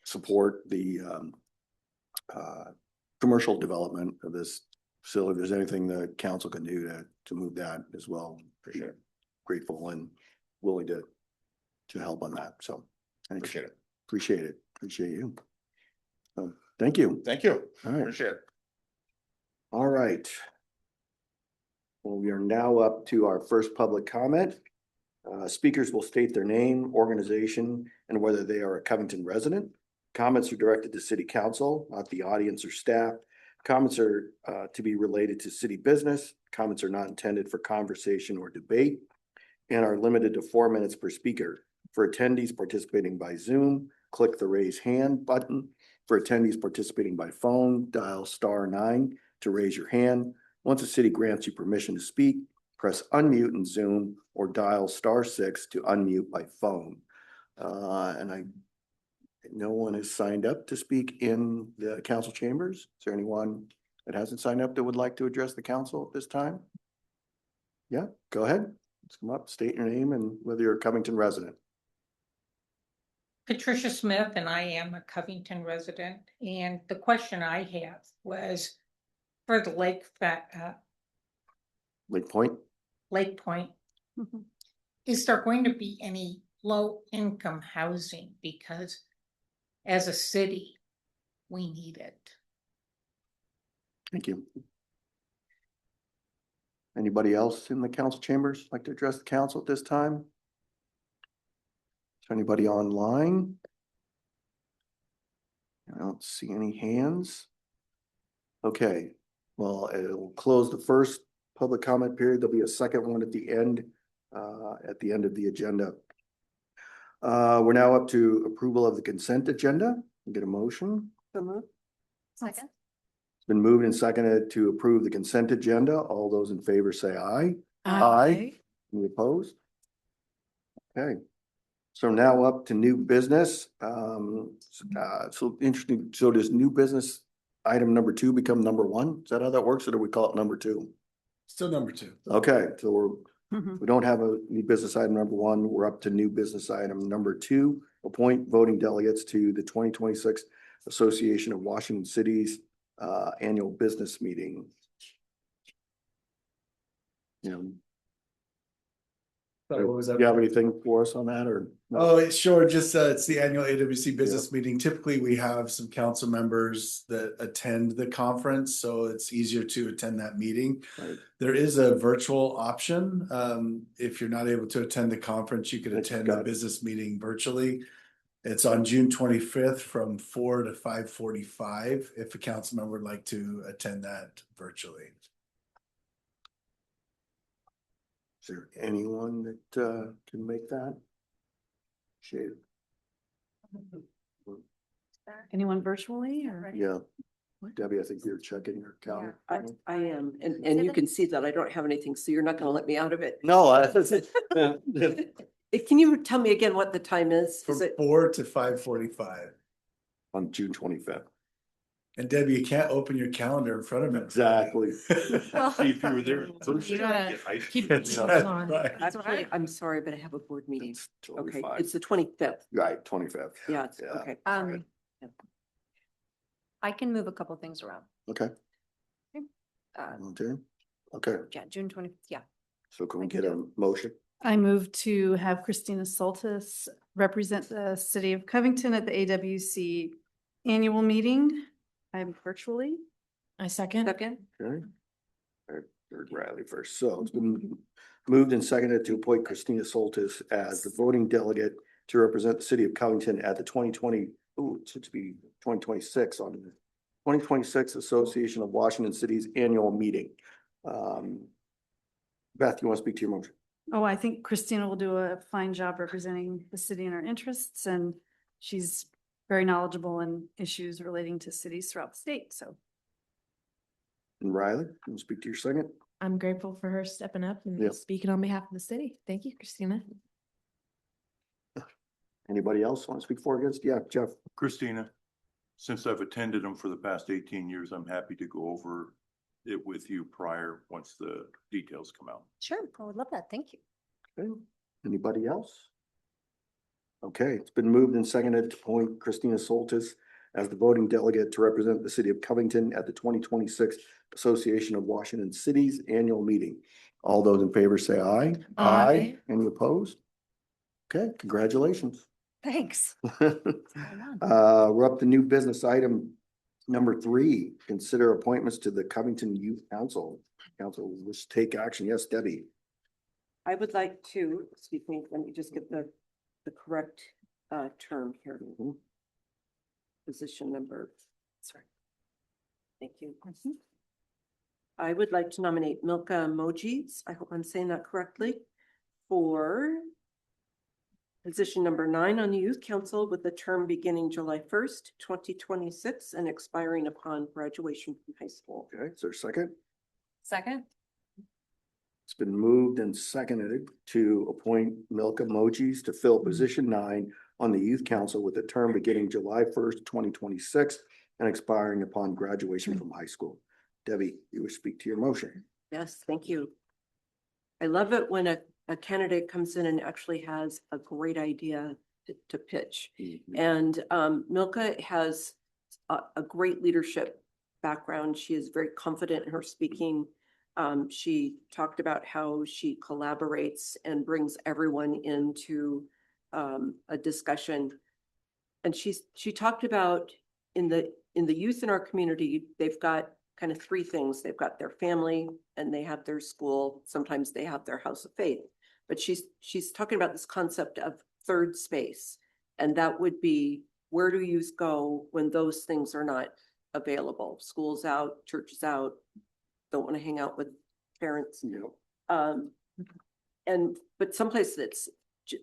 support the commercial development of this facility. If there's anything the council can do to move that as well, appreciate it. Grateful and willing to help on that. So Appreciate it. Appreciate you. Thank you. Thank you. All right. Appreciate it. All right. Well, we are now up to our first public comment. Speakers will state their name, organization, and whether they are a Covington resident. Comments are directed to City Council, not the audience or staff. Comments are to be related to city business. Comments are not intended for conversation or debate and are limited to 4 minutes per speaker. For attendees participating by Zoom, click the raise hand button. For attendees participating by phone, dial *9 to raise your hand. Once the city grants you permission to speak, press unmute in Zoom or dial *6 to unmute by phone. No one has signed up to speak in the council chambers. Is there anyone that hasn't signed up that would like to address the council at this time? Yeah, go ahead. Let's come up, state your name and whether you're a Covington resident. Patricia Smith, and I am a Covington resident. And the question I have was for the Lake Point. Is there going to be any low income housing? Because as a city, we need it. Thank you. Anybody else in the council chambers like to address the council at this time? Is there anybody online? I don't see any hands. Okay, well, it'll close the first public comment period. There'll be a second one at the end of the agenda. We're now up to approval of the consent agenda. Get a motion? Second. It's been moved and seconded to approve the consent agenda. All those in favor say aye. Any opposed? Okay. So now up to new business. So interesting. So does new business item number 2 become number 1? Is that how that works, or do we call it number 2? Still number 2. Okay, so we don't have a new business item number 1. We're up to new business item number 2. Appoint voting delegates to the 2026 Association of Washington Cities annual business meeting. What was Do that? you have anything for us on that, or? no? Oh, sure. Just, it's the annual AWC business meeting. Typically, we have some council members that attend the conference, so it's easier to attend that meeting. Right. There is a virtual option. If you're not able to attend the conference, you can It's attend the got- business meeting virtually. It's on June 25th from 4 to 5:45, if a council member would like to attend that virtually. Is there anyone that can make that? Shade, Anyone virtually or? yeah. Debbie, I think you're checking your calendar. I am, and you can see that I don't have anything, so you're not gonna let me out of it. No, Can you tell me again what the time is? From Is it? 4 to 5:45. on June 25th. And Debbie, you can't open your calendar in front of it. Exactly. If you were there. You gotta keep That's it right. on. Actually, I'm sorry, but I have a board meeting. It's totally Okay, fine. it's the 25th. Right, 25th. Yeah, it's- Yeah. okay. I can move a couple things around. Okay, okay. Yeah, June 20th, yeah. So can we get a motion? I move to have Christina Soltis represent the city of Covington at the AWC annual meeting. I'm virtually. I second. Second? Okay. All right, heard Riley first. So it's been moved and seconded to appoint Christina Soltis as the voting delegate to represent the city of Covington at the 2026 on the 2026 Association of Washington Cities annual meeting. Beth, you want to speak to your motion? Oh, I think Christina will do a fine job representing the city and our interests, and she's very knowledgeable in issues relating to cities throughout the state, so. And Riley, you want to speak to your second? I'm grateful for her stepping up Yep. and speaking on behalf of the city. Thank you, Christina. Anybody else want to speak for or against? Yeah, Jeff. Christina, since I've attended them for the past 18 years, I'm happy to go over it with you prior, once the details come out. Sure, I would love that. Thank you. Okay. Anybody else? Okay, it's been moved and seconded to appoint Christina Soltis as the voting delegate to represent the city of Covington at the 2026 Association of Washington Cities annual meeting. All those in favor say aye. Aye. Any opposed? Okay, congratulations. Thanks. We're up to new business item number 3. Consider appointments to the Covington Youth Council. Council, let's take action. Yes, Debbie. I would like to, excuse me, let me just get the correct term here. Position number. Sorry. Thank you. I would like to nominate Milka Emojis, I hope I'm saying that correctly, for position number 9 on the Youth Council with the term beginning July 1st, 2026 and expiring upon graduation from high school. Okay, is there a second? Second? It's been moved and seconded to appoint Milka Emojis to fill position 9 on the Youth Council with a term beginning July 1st, 2026 and expiring upon graduation from high school. Debbie, you would speak to your motion. Yes, thank you. I love it when a candidate comes in and actually has a great idea to pitch. And Milka has a great leadership background. She is very confident in her speaking. She talked about how she collaborates and brings everyone into a discussion. And she talked about in the youth in our community, they've got kind of 3 things. They've got their family and they have their school. Sometimes they have their house of faith. But she's talking about this concept of third space. And that would be, where do youth go when those things are not available? School's out, church is out, don't want to hang out with parents. Yep. But someplace that's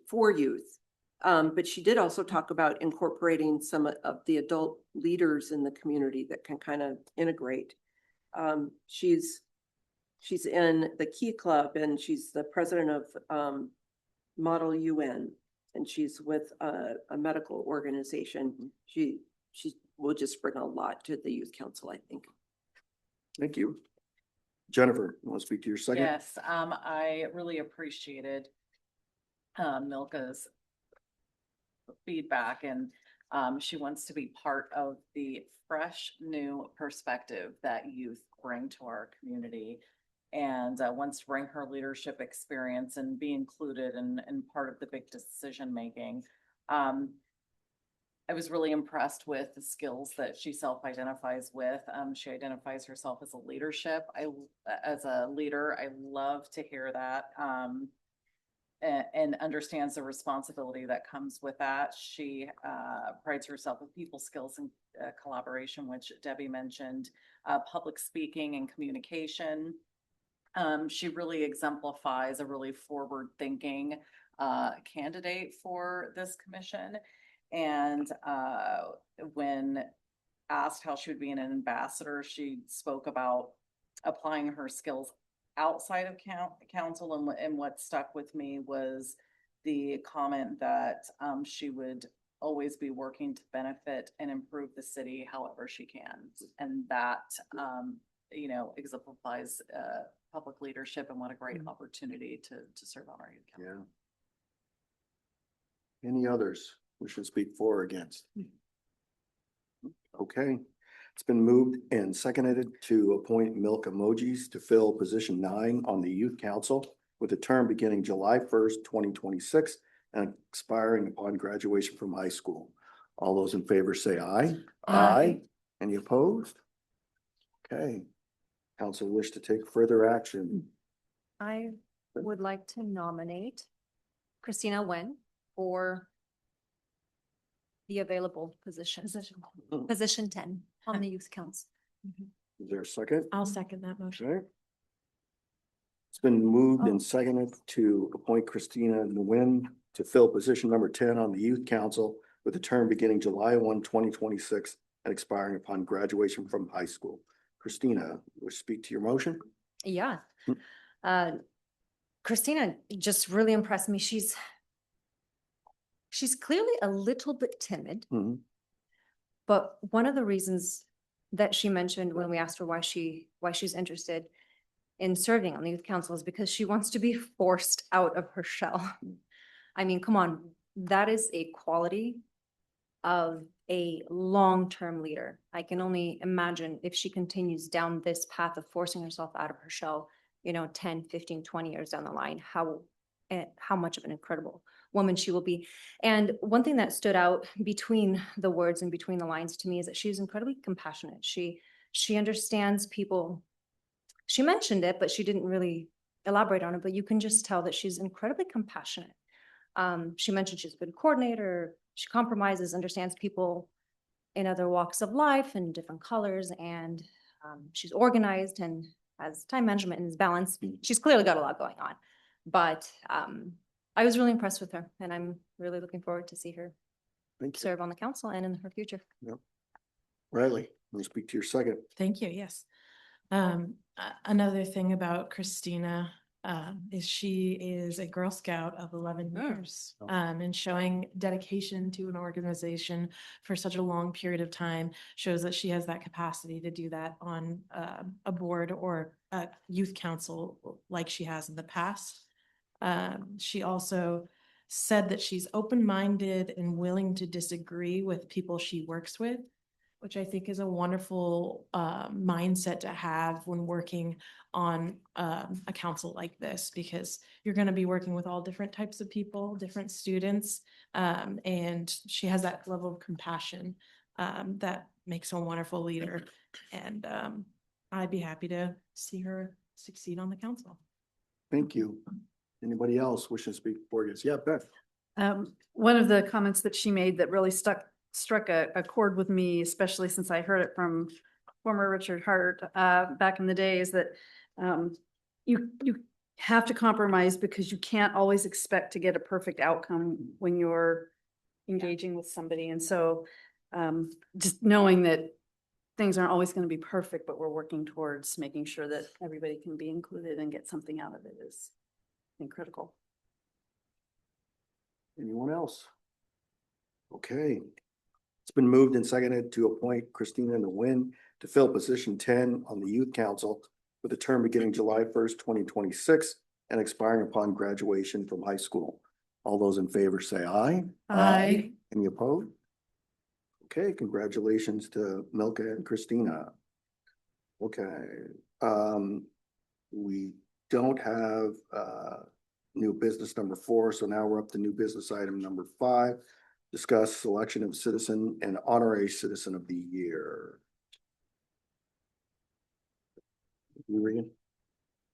for youth. But she did also talk about incorporating some of the adult leaders in the community that can kind of integrate. She's in the Key Club and she's the president of Model UN, and she's with a medical organization. She will just bring a lot to the youth council, I think. Thank you. Jennifer, you want to speak to your second? Yes, I really appreciated Milka's feedback, and she wants to be part of the fresh new perspective that youth bring to our community, and wants to bring her leadership experience and be included and part of the big decision making. I was really impressed with the skills that she self-identifies with. She identifies herself as a as a leader. I love to hear that. And understands the responsibility that comes with that. She prides herself with people skills and collaboration, which Debbie mentioned, public speaking and communication. She really exemplifies a really forward-thinking candidate for this commission. And when asked how she would be an ambassador, she spoke about applying her skills outside of council, and what stuck with me was the comment that she would always be working to benefit and improve the city however she can. And that, exemplifies public leadership, and what a great opportunity to serve on our youth council. Yeah. Any others we should speak for or against? Okay. It's been moved and seconded to appoint Milka Emojis to fill position 9 on the Youth Council with a term beginning July 1st, 2026 and expiring upon graduation from high school. All those in favor say aye. Aye. Any opposed? Okay. Council wish to take further action. I would like to nominate Christina Wen for the available position 10 on the Youth Council. Is there a second? I'll second that motion. Okay. It's been moved and seconded to appoint Christina Nguyen to fill position number 10 on the Youth Council with a term beginning July 1, 2026 and expiring upon graduation from high school. Christina, will you speak to your motion? Yeah. Christina just really impressed me. She's clearly a little bit timid, but one of the reasons that she mentioned when we asked her why she's interested in serving on the Youth Council is because she wants to be forced out of her shell. I mean, come on, that is a quality of a long-term leader. I can only imagine if she continues down this path of forcing herself out of her shell, 10, 15, 20 years down the line, how much of an incredible woman she will be. And one thing that stood out between the words and between the lines to me is that she's incredibly compassionate. She understands people. She mentioned it, but she didn't really elaborate on it, but you can just tell that she's incredibly compassionate. She mentioned she's a good coordinator. She compromises, understands people in other walks of life and different colors, and she's organized and has time management and is balanced. She's clearly got a lot going on, but I was really impressed with her, and I'm really looking forward to see her serve on the council and in her future. Yep. Riley, let me speak to your second. Thank you. Yes. Another thing about Christina is she is a Girl Scout of 11 years, and showing dedication to an organization for such a long period of time shows that she has that capacity to do that on a board or a youth council like she has in the past. She also said that she's open-minded and willing to disagree with people she works with, which I think is a wonderful mindset to have when working on a council like this, because you're going to be working with all different types of people, different students, and she has that level of compassion that makes her a wonderful leader. And I'd be happy to see her succeed on the council. Thank you. Anybody else wishing to speak for you? Yeah, Beth. One of the comments that she made that really struck a chord with me, especially since I heard it from former Richard Hart back in the day, is that you have to compromise because you can't always expect to get a perfect outcome when you're engaging with somebody. And so just knowing that things aren't always going to be perfect, but we're working towards making sure that everybody can be included and get something out of it is, I think, critical. Anyone else? Okay. It's been moved and seconded to appoint Christina Nguyen to fill position 10 on the Youth Council with a term beginning July 1st, 2026 and expiring upon graduation from high school. All those in favor say aye. Aye. Any opposed? Okay, congratulations to Milka and Christina. Okay, we don't have new business number 4, so now we're up to new business item number 5. Discuss selection of citizen and honorary citizen of the year. You Regan?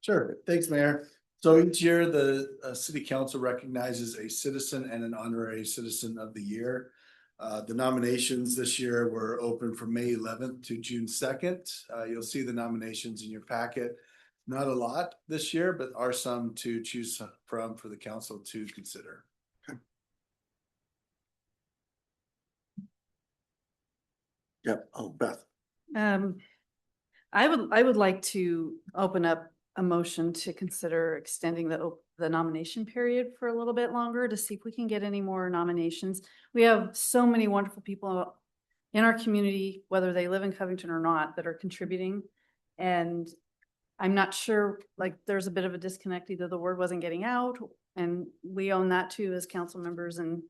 Sure, thanks, Mayor. So each year, the city council recognizes a citizen and an honorary citizen of the year. The nominations this year were open from May 11th to June 2nd. You'll see the nominations in your packet. Not a lot this year, but are some to choose from for the council to consider. Yep. Oh, Beth. I would like to open up a motion to consider extending the nomination period for a little bit longer to see if we can get any more nominations. We have so many wonderful people in our community, whether they live in Covington or not, that are contributing. And I'm not sure, like, there's a bit of a disconnect, either the word wasn't getting out, and we own that too as council members. And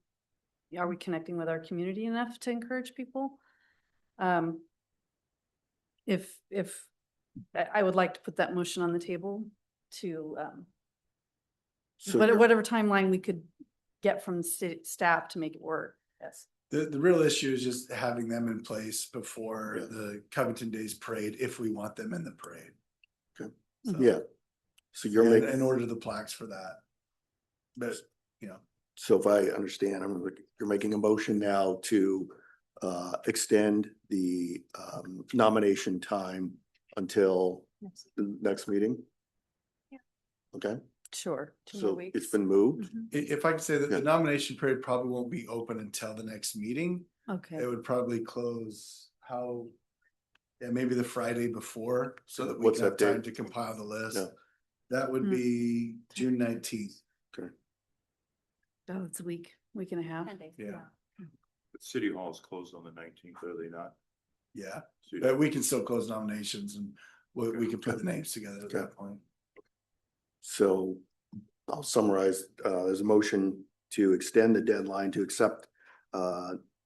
are we connecting with our community enough to encourage people? If I would like to put that motion on the table to, So whatever timeline we could get from city staff to make it work. Yes. The real issue is just having them in place before the Covington Days parade, if we want them in the parade. Okay. So, Yeah. So you're making, and order the plaques for that. But, you know. so if I understand, you're making a motion now to extend the nomination time until the next meeting? Yeah. Okay. Sure. 2 more So weeks. it's been moved. If I could say that Yeah. the nomination period probably won't be open until the next meeting. Okay. It would probably close maybe the Friday before, so that we What's can have that time date? to compile the list. Yeah. That would Hmm. be June 19th. Okay. Oh, it's a week and a half. Yeah, City Hall is closed on the 19th, are they not? yeah, but we can still close nominations and we can put the names together at that point. So I'll summarize. There's a motion to extend the deadline to accept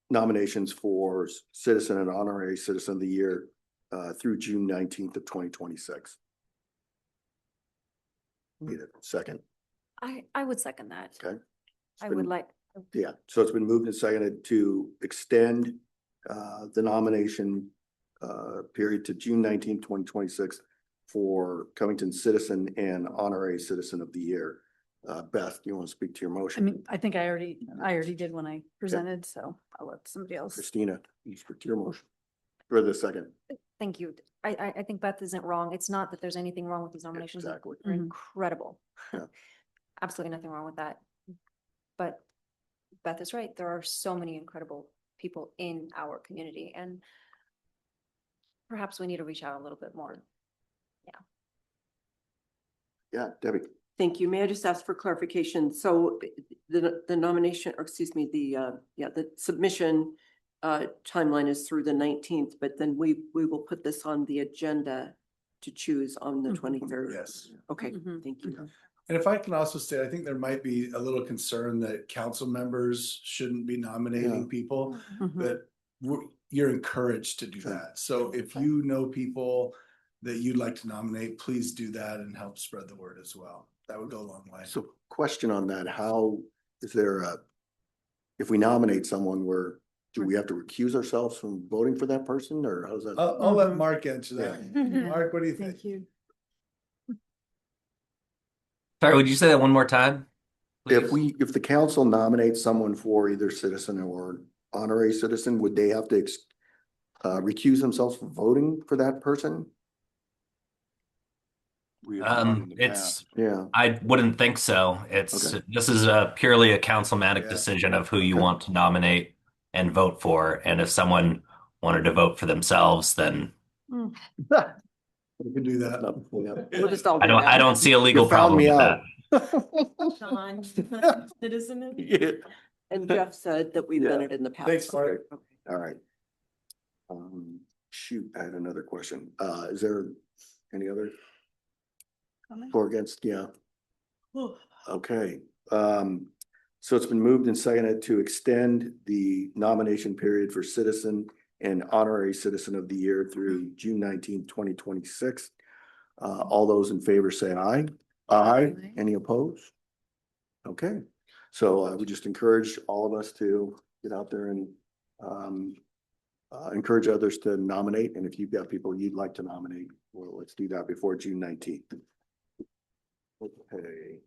nominations for citizen and honorary citizen of the year through June 19th of 2026. Need a second. I would second that. Okay. I would like, Yeah, so it's been moved and seconded to extend the nomination period to June 19th, 2026 for Covington Citizen and Honorary Citizen of the Year. Beth, you want to speak to your I motion? mean, I think I already did when I presented, so I'll let somebody else. Christina, you speak to your motion for the second. thank you. I think Beth isn't wrong. It's not that there's anything wrong with these nominations. Exactly. They're Mhm. incredible. Yeah. Absolutely nothing wrong with that. But Beth is right. There are so many incredible people in our community, and perhaps we need to reach out a little bit more. Yeah, Debbie. Thank you. May I just ask for clarification? So the nomination, or excuse me, the submission timeline is through the 19th, but then we will put this on the agenda to choose on the Mhm. 23rd. Yes. Okay, Mhm. thank you. And if I can also say, I think there might be a little concern that council members shouldn't be nominating Yeah. people, Mhm. but you're encouraged to do Sure. that. So if you know people that you'd like to nominate, please do that and help spread the word as well. That would go a long way. So question on that, how is there if we nominate someone, do we have to recuse ourselves from voting for that person, or how's that? I'll let Mhm. Mark answer that. Yeah. Mark, what do you think? Thank you. Sorry, would you say that one more time? If please? if the council nominates someone for either citizen or honorary citizen, would they have to recuse themselves from voting for that person? It's, Yeah, I wouldn't think so. Okay. This is a purely a councilmanic Yeah. decision of who you Okay. want to nominate and vote for. And if someone wanted to vote for themselves, then We can do that. We'll just all do that. I don't see a legal You found problem me with out. that. Sean, citizen. Yeah. And Jeff said that we've done Yeah. it in the past. Thanks, Mark. Okay. All right. Shoot, I had another question. Is there any other for or against? Yeah. Okay. So it's been moved and seconded to extend the nomination period for citizen and honorary citizen of the year through June 19th, 2026. All those in favor say aye. Aye. Any opposed? Okay. So we just encourage all of us to get out there and encourage others to nominate. And if you've got people you'd like to nominate, well, let's do that before June 19th. Okay.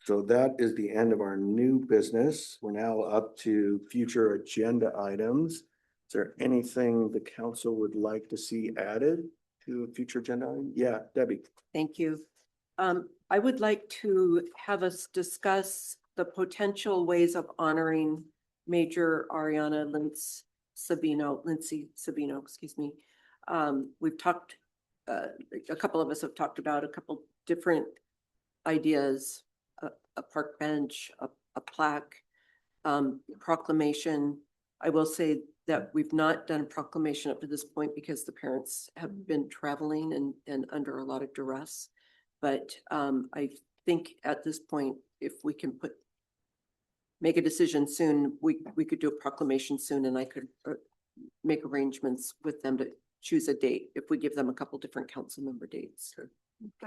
So that is the end of our new business. We're now up to future agenda items. Is there anything the council would like to see added to a future agenda item? Yeah, Debbie. Thank you. I would like to have us discuss the potential ways of honoring Major Ariana Lindsay Sabino, excuse me. We've talked, a couple of us have talked about a couple different ideas, a park bench, a plaque, proclamation. I will say that we've not done a proclamation up to this point because the parents have been traveling and under a lot of duress. But I think at this point, if we can make a decision soon, we could do a proclamation soon, and I could make arrangements with them to choose a date if we give them a couple different council member dates.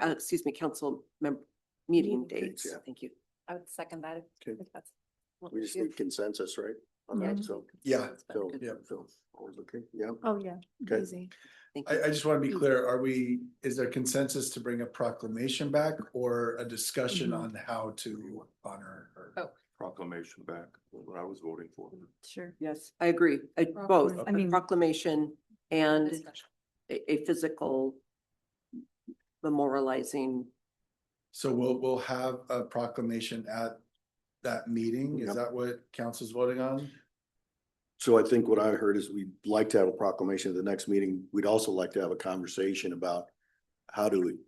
Excuse me, council member meeting dates. Yeah. Thank you. I would second that. Okay. If that's what We just need consensus, right? On Yeah. that, so. Yeah. So, Yeah. so, always okay, yeah. Oh, yeah, Okay. easy. Thank you. I just want to be clear, is there consensus to bring a proclamation back or a discussion on how to honor her? Oh. Proclamation back, what I was voting for. Sure. Yes, I agree. Both, I mean- proclamation and discussion. a physical memorializing. So we'll have a proclamation at that meeting. Is Yep. that what council's voting on? So I think what I heard is we'd like to have a proclamation at the next meeting. We'd also like to have a conversation about how to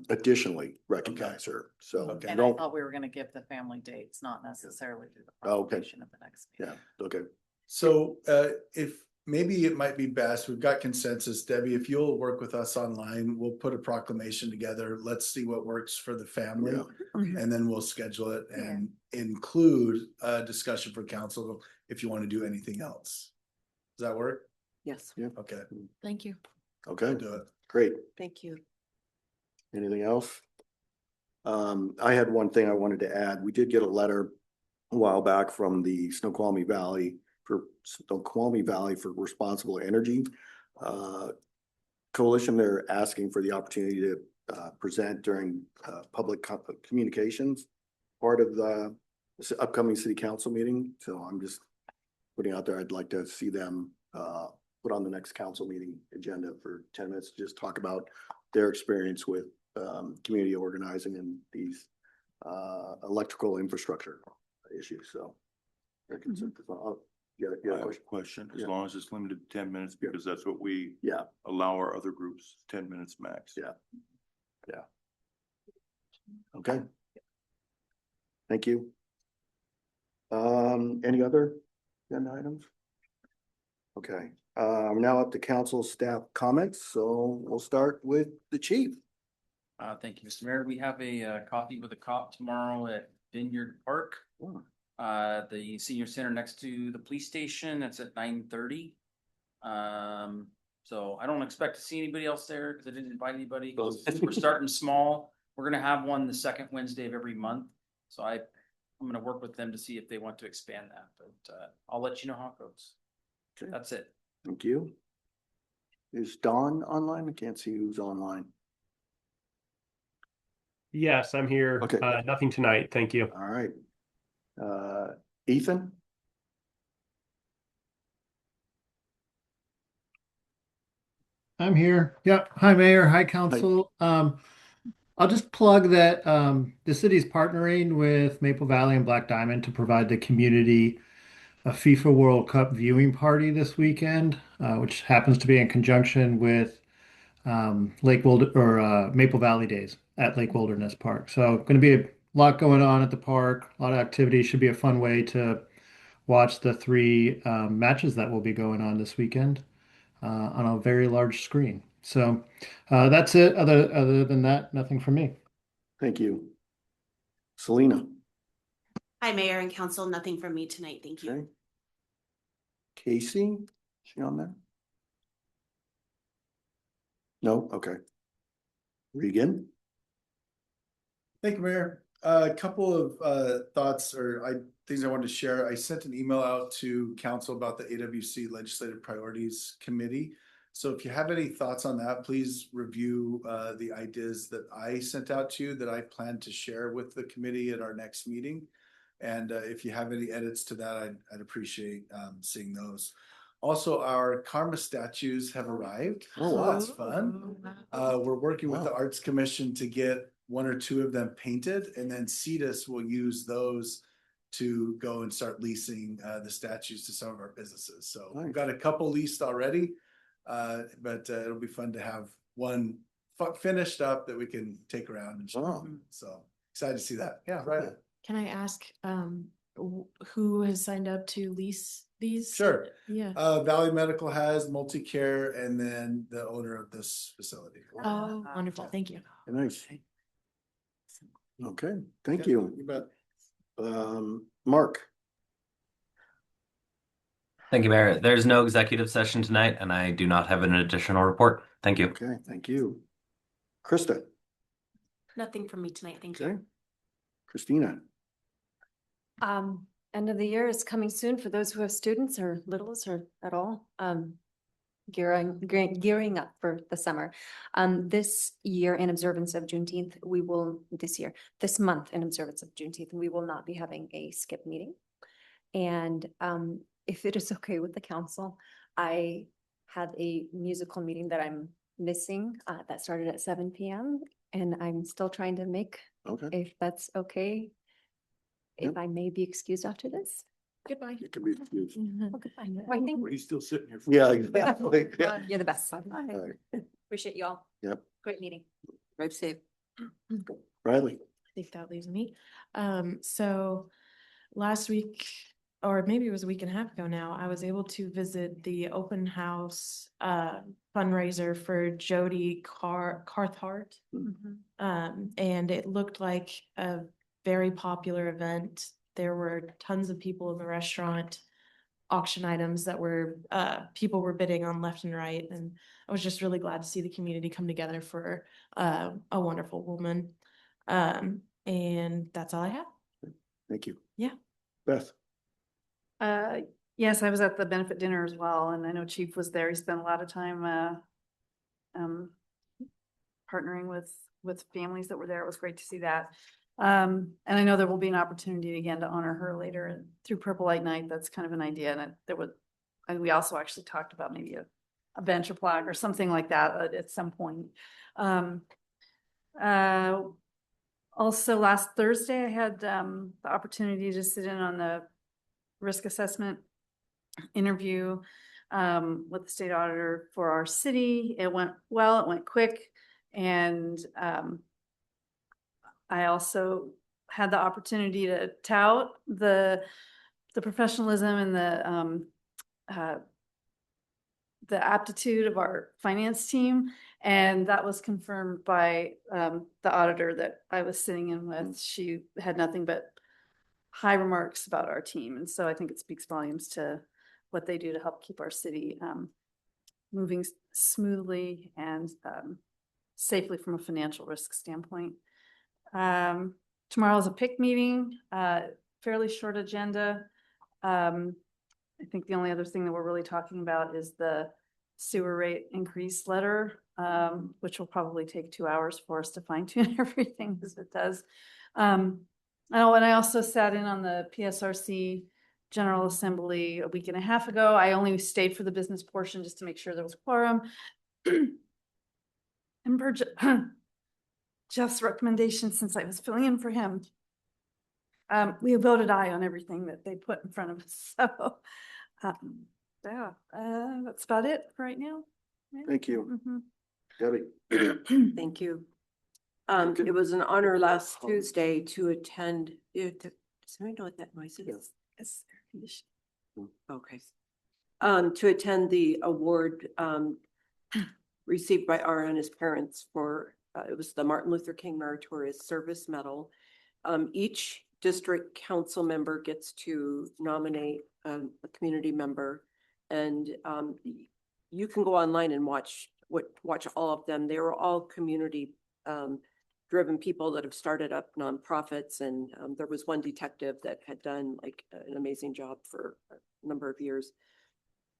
additionally recognize her. So Okay. And I don't, thought we were gonna give the family dates, not necessarily do the Oh, okay. proclamation at the next meeting. yeah, okay. So if maybe it might be best, we've got consensus, Debbie, if you'll work with us online, we'll put a proclamation together. Let's see what works for the family. Yeah. And then we'll schedule it and include a discussion for council if you want to do anything else. Does that work? Yes, Okay, Thank you. Okay, do it. great. thank you. Anything else? I had one thing I wanted to add. We did get a letter a while back from the Snoqualmie Valley for Responsible Energy Coalition. They're asking for the opportunity to present during public communications part of the upcoming city council meeting. So I'm just putting out there, I'd like to see them put on the next council meeting agenda for 10 minutes, to just talk about their experience with community organizing and these electrical infrastructure issues. So. Yeah, I have a question, as Yeah. long as it's limited to 10 minutes, because that's what we Yeah, allow our other groups, 10 minutes max. Yeah. okay. Thank you. Any other agenda items? Okay, we're now up to council staff comments, so we'll start with the chief. Thank you, Mr. Mayor. We have a coffee with a cop tomorrow at Vineyard Park. The senior center next to the police station. That's at 9:30. So I don't expect to see anybody else there because I didn't invite anybody. We're starting small. We're gonna have one the second Wednesday of every month. So I'm gonna work with them to see if they want to expand that, but I'll let you know how it goes. Okay. That's it. Thank you. Is Dawn online? I can't see who's online. Yes, I'm here. Okay. Nothing tonight. Thank you. All right. Ethan? I'm here. Yep. Hi, Mayor. Hi, Council. I'll just plug that the city's partnering with Maple Valley and Black Diamond to provide the community a FIFA World Cup viewing party this weekend, which happens to be in conjunction with Maple Valley Days at Lake Wilderness Park. So going to be a lot going on at the park, a lot of activity. Should be a fun way to watch the three matches that will be going on this weekend on a very large screen. So that's it. Other than that, nothing from me. Thank you. Selena. Hi, Mayor and Council. Nothing from me tonight. Thank you. Okay. Casey, is she on there? No? Okay. Regan? Thank you, Mayor. A couple of thoughts or things I wanted to share. I sent an email out to council about the AWC Legislative Priorities Committee. So if you have any thoughts on that, please review the ideas that I sent out to you that I plan to share with the committee at our next meeting. And if you have any edits to that, I'd appreciate seeing those. Also, our karma statues have arrived. Oh, so wow. that's fun. We're working with the Arts Commission to get one or two of them painted, and then CEDAS will use those to go and start leasing the statues to some of our businesses. So we've got a couple leased already, but it'll be fun to have one finished up that we can take around and show. Wow. So excited to see that. Yeah, right. Can I ask who has signed up to lease these? Sure. Yeah. Valley Medical has Multicare, and then the owner of this facility. Oh, wonderful. Thank you. Nice. Okay, thank Yeah, you. you bet. Mark. Thank you, Mayor. There's no executive session tonight, and I do not have an additional report. Thank you. Okay, thank you. Krista. Nothing from me tonight. Thank Okay. you. Christina. End of the year is coming soon for those who have students or littles or at all. Gearing up for the summer. This year in observance of Juneteenth, this month in observance of Juneteenth, we will not be having a skip meeting. And if it is okay with the council, I had a musical meeting that I'm missing that started at 7 p.m. and I'm still trying to make, if that's okay, if I may be excused after this. Goodbye. You can be excused. Oh, goodbye. Well, I think He's still sitting here. Yeah, exactly. Yeah. you're the best. right. Appreciate you all. Yep. Great meeting. Drive safe. Riley. I think that leaves me. So last week, or maybe it was a week and a half ago now, I was able to visit the open house fundraiser for Jody Carthart. And it looked like a very popular event. There were tons of people in the restaurant, auction items that were people were bidding on left and right, and I was just really glad to see the community come together for a wonderful woman. And that's all I have. Thank you. Yeah. Beth. Yes, I was at the benefit dinner as well, and I know Chief was there. He spent a lot of time partnering with families that were there. It was great to see that. And I know there will be an opportunity again to honor her later through Purple Light Night. That's kind of an idea, and we also actually talked about maybe a bench or plaque or something like that at some point. Also last Thursday, I had the opportunity to sit in on the risk assessment interview with the state auditor for our city. It went well, it went quick, and I also had the opportunity to tout the professionalism and the aptitude of our finance team, and that was confirmed by the auditor that I was sitting in with. She had nothing but high remarks about our team, and so I think it speaks volumes to what they do to help keep our city moving smoothly and safely from a financial risk standpoint. Tomorrow is a PIC meeting, fairly short agenda. I think the only other thing that we're really talking about is the sewer rate increase letter, which will probably take 2 hours for us to fine tune everything as it does. Oh, and I also sat in on the PSRC General Assembly a week and a half ago. I only stayed for the business portion just to make sure there was quorum. And Jeff's recommendation since I was filling in for him. We voted aye on everything that they put in front of us, so, yeah, that's about it right now. Yeah. Thank you. Mhm. Debbie. Thank you. It was an honor last Tuesday to attend. Does anybody know what that noise is? It's air conditioning. Okay. To attend the award, received by Ara and his parents for, it was the Martin Luther King Meritorious Service Medal. Each district council member gets to nominate a community member, and you can go online and watch all of them. They were all community driven people that have started up nonprofits, and there was one detective that had done like an amazing job for a number of years.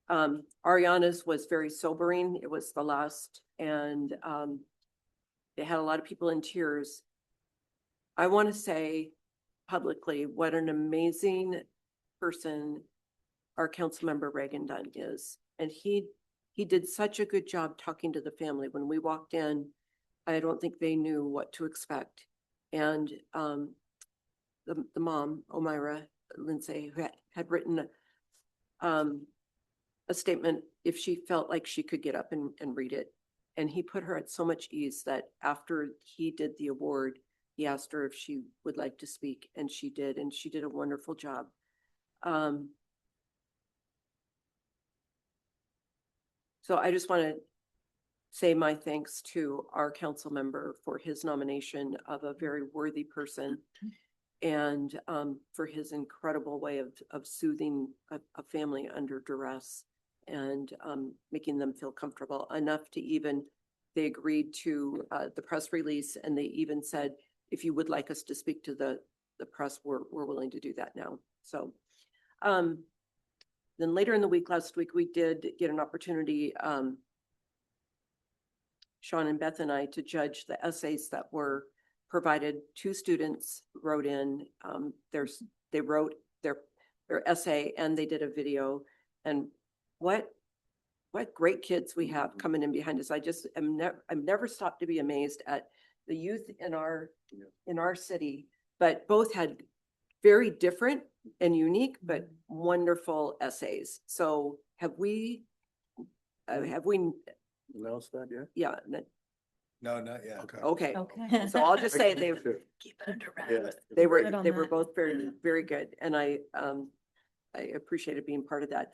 Ariana's was very sobering. It was the last, and it had a lot of people in tears. I want to say publicly what an amazing person our council member Reagan Dunn is. And he did such a good job talking to the family. When we walked in, I don't think they knew what to expect. And the mom, Omira Lindsay, who had written a statement if she felt like she could get up and read it. And he put her at so much ease that after he did the award, he asked her if she would like to speak, and she did a wonderful job. So I just want to say my thanks to our council member for his nomination of a very worthy person, and for his incredible way of soothing a family under duress, and making them feel comfortable enough to they agreed to the press release, and they even said, if you would like us to speak to the press, we're willing to do that now. So then later in the week, last week, we did get an opportunity, Sean and Beth and I, to judge the essays that were provided. Two students wrote in, they wrote their essay, and they did a video. And what great kids we have coming in behind us. I've never stopped to be amazed at the youth in our city, but both had very different and unique, but wonderful essays. So have we announced that yet? Yeah. No, not yet. Okay. Okay. So I'll just say Keep it under Yeah. wraps. they Good on were that. both very, very good. And I appreciated being part of that.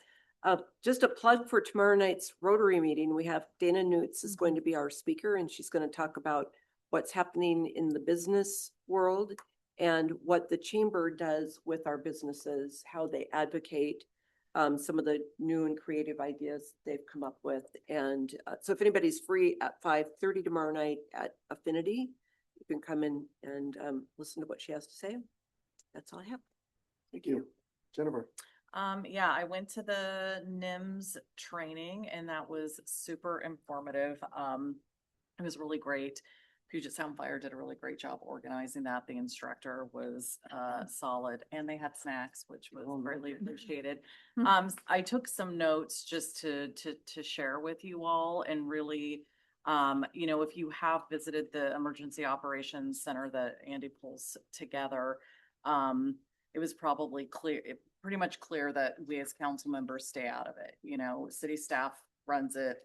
Just a plug for tomorrow night's Rotary meeting. We have Dana Newts is going to be our speaker, and she's going to talk about what's happening in the business world and what the chamber does with our businesses, how they advocate, some of the new and creative ideas they've come up with. And so if anybody's free at 5:30 tomorrow night at Affinity, you can come in and listen to what she has to say. That's all I have. Thank you. Jennifer. Yeah, I went to the NIMS training, and that was super informative. It was really great. Puget Sound Fire did a really great job organizing that. The instructor was solid, and they had snacks, which was greatly appreciated. I took some notes just to share with you all, and really, if you have visited the Emergency Operations Center that Andy pulls together, it was probably pretty much clear that we as council members stay out of it. City staff runs it.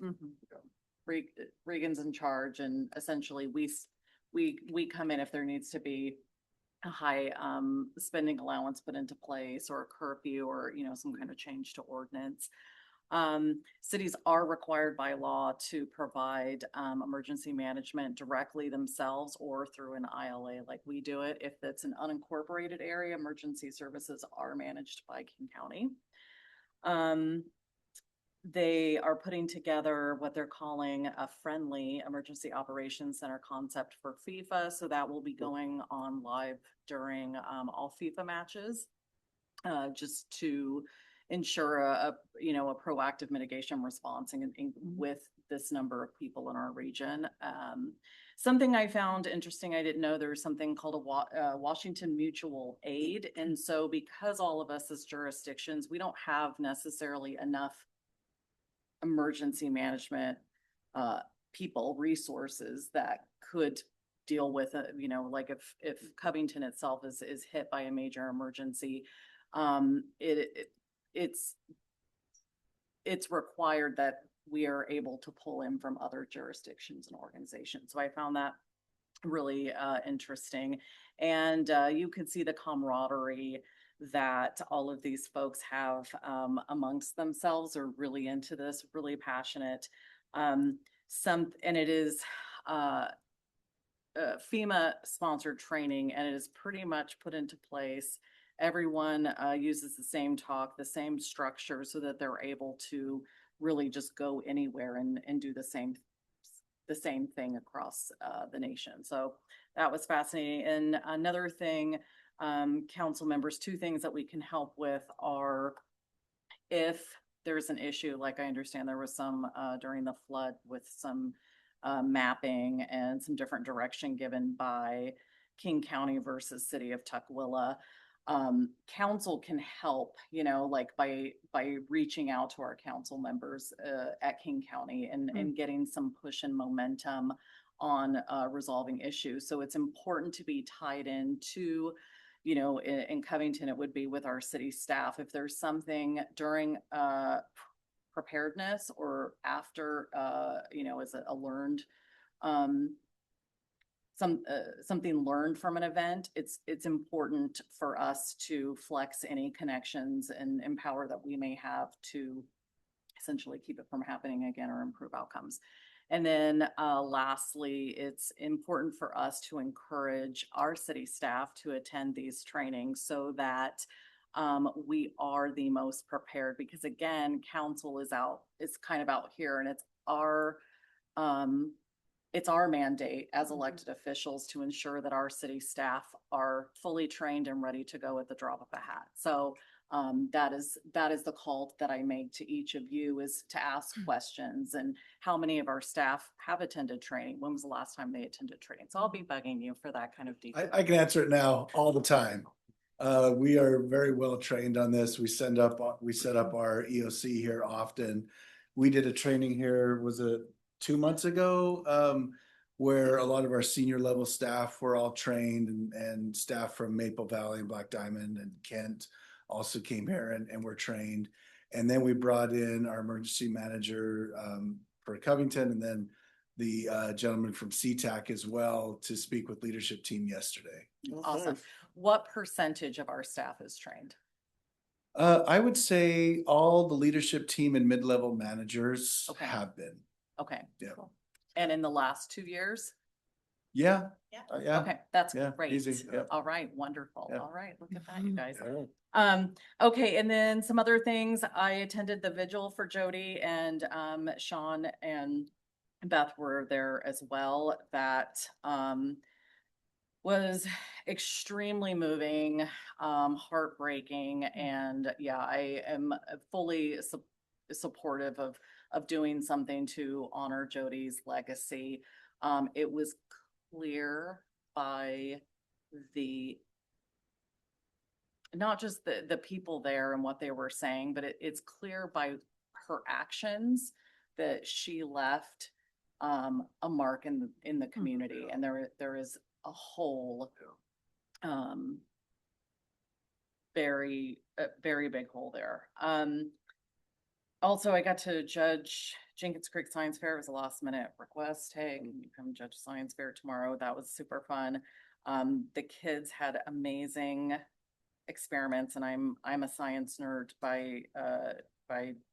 Regan's in charge, and essentially we come in if there needs to be a high spending allowance put into place, or a curfew, or some kind of change to ordinance. Cities are required by law to provide emergency management directly themselves or through an ILA like we do it. If it's an unincorporated area, emergency services are managed by King County. They are putting together what they're calling a friendly emergency operations center concept for FIFA. So that will be going on live during all FIFA matches, just to ensure a proactive mitigation response with this number of people in our region. Something I found interesting, I didn't know there was something called a Washington Mutual Aid. And so because all of us as jurisdictions, we don't have necessarily enough emergency management resources that could deal with, like if Covington itself is hit by a major emergency, it's required that we are able to pull in from other jurisdictions and organizations. So I found that really interesting. And you could see the camaraderie that all of these folks have amongst themselves, are really into this, really passionate. And it is FEMA sponsored training, and it is pretty much put into place. Everyone uses the same talk, the same structure, so that they're able to really just go anywhere and do the same thing across the nation. So that was fascinating. And another thing, council members, two things that we can help with are, if there's an issue, like I understand there was some during the flood with some mapping and some different direction given by King County versus City of Tukwila. Council can help, like by reaching out to our council members at King County and getting some push and momentum on resolving issues. So it's important to be tied into, in Covington, it would be with our city staff. If there's something during preparedness or after, is a learned something learned from an event, it's important for us to flex any connections and empower that we may have to essentially keep it from happening again or improve outcomes. And then lastly, it's important for us to encourage our city staff to attend these trainings so that we are the most prepared, because again, council is kind of out here, and it's our mandate as elected officials to ensure that our city staff are fully trained and ready to go at the drop of a hat. So that is the call that I make to each of you, is to ask questions. And how many of our staff have attended training? When was the last time they attended training? So I'll be bugging you for that kind of detail. I can answer it now all the time. We are very well trained on this. We set up our EOC here often. We did a training here, was it 2 months ago, where a lot of our senior level staff were all trained, and staff from Maple Valley and Black Diamond and Kent also came here and were trained. And then we brought in our emergency manager for Covington, and then the gentleman from CTAC as well, to speak with leadership team yesterday. Awesome. What percentage of our staff is trained? I would say all the leadership team and mid-level managers have been. Okay. Yeah. Cool. And in the last 2 years? Yeah. Okay, that's Yeah, great. easy. Yep. All right, wonderful. Yep. All right, look at that, you guys. Okay, and then some other things. I attended the vigil for Jody, and Sean and Beth were there as well. That was extremely moving, heartbreaking, and yeah, I am fully supportive of doing something to honor Jody's legacy. It was clear by not just the people there and what they were saying, but it's clear by her actions that she left a mark in the community, and there is a whole very big hole there. Also, I got to judge Jenkins Creek Science Fair. It was a last minute request. Hey, can you come judge Science Fair tomorrow? That was super fun. The kids had amazing experiments, and I'm a science nerd by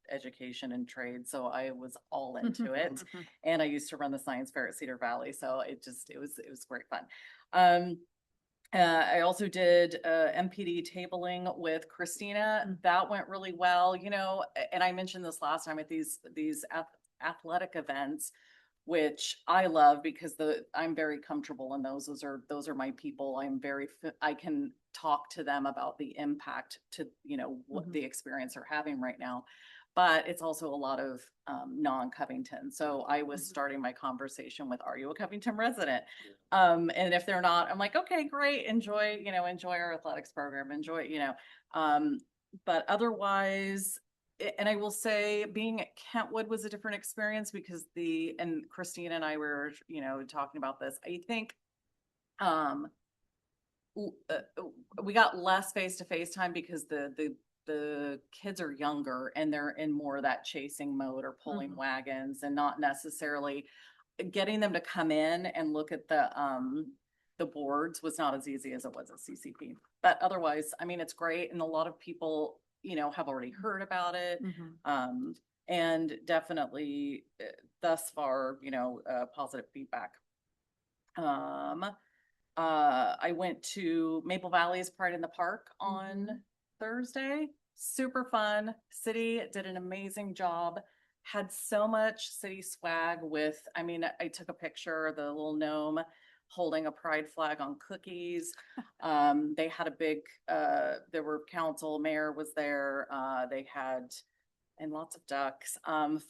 education and trade, so I was all into it. And I used to run the science fair at Cedar Valley, so it was great fun. I also did MPD tabling with Christina. That went really well, and I mentioned this last time at these athletic events, which I love because I'm very comfortable in those. Those are my people. I can talk to them about the impact to, what the experience they're having right now. But it's also a lot of non-Covington. So I was starting my conversation with, are you a Covington resident? And if they're not, I'm like, okay, great. Enjoy our athletics program. But otherwise, and I will say being at Kentwood was a different experience because and Christine and I were, talking about this. I think We got less face-to-face time because the kids are younger and they're in more of that chasing mode or pulling wagons and not necessarily getting them to come in and look at the boards was not as easy as it was at CCP. But otherwise, I mean, it's great. And a lot of people, you know, have already heard about it. And definitely thus far, you know, positive feedback. I went to Maple Valley's Pride in the Park on Thursday. Super fun. City did an amazing job. Had so much city swag with, I mean, I took a picture of the little gnome holding a pride flag on cookies. They had a big, there were council, mayor was there. They had, and lots of ducks,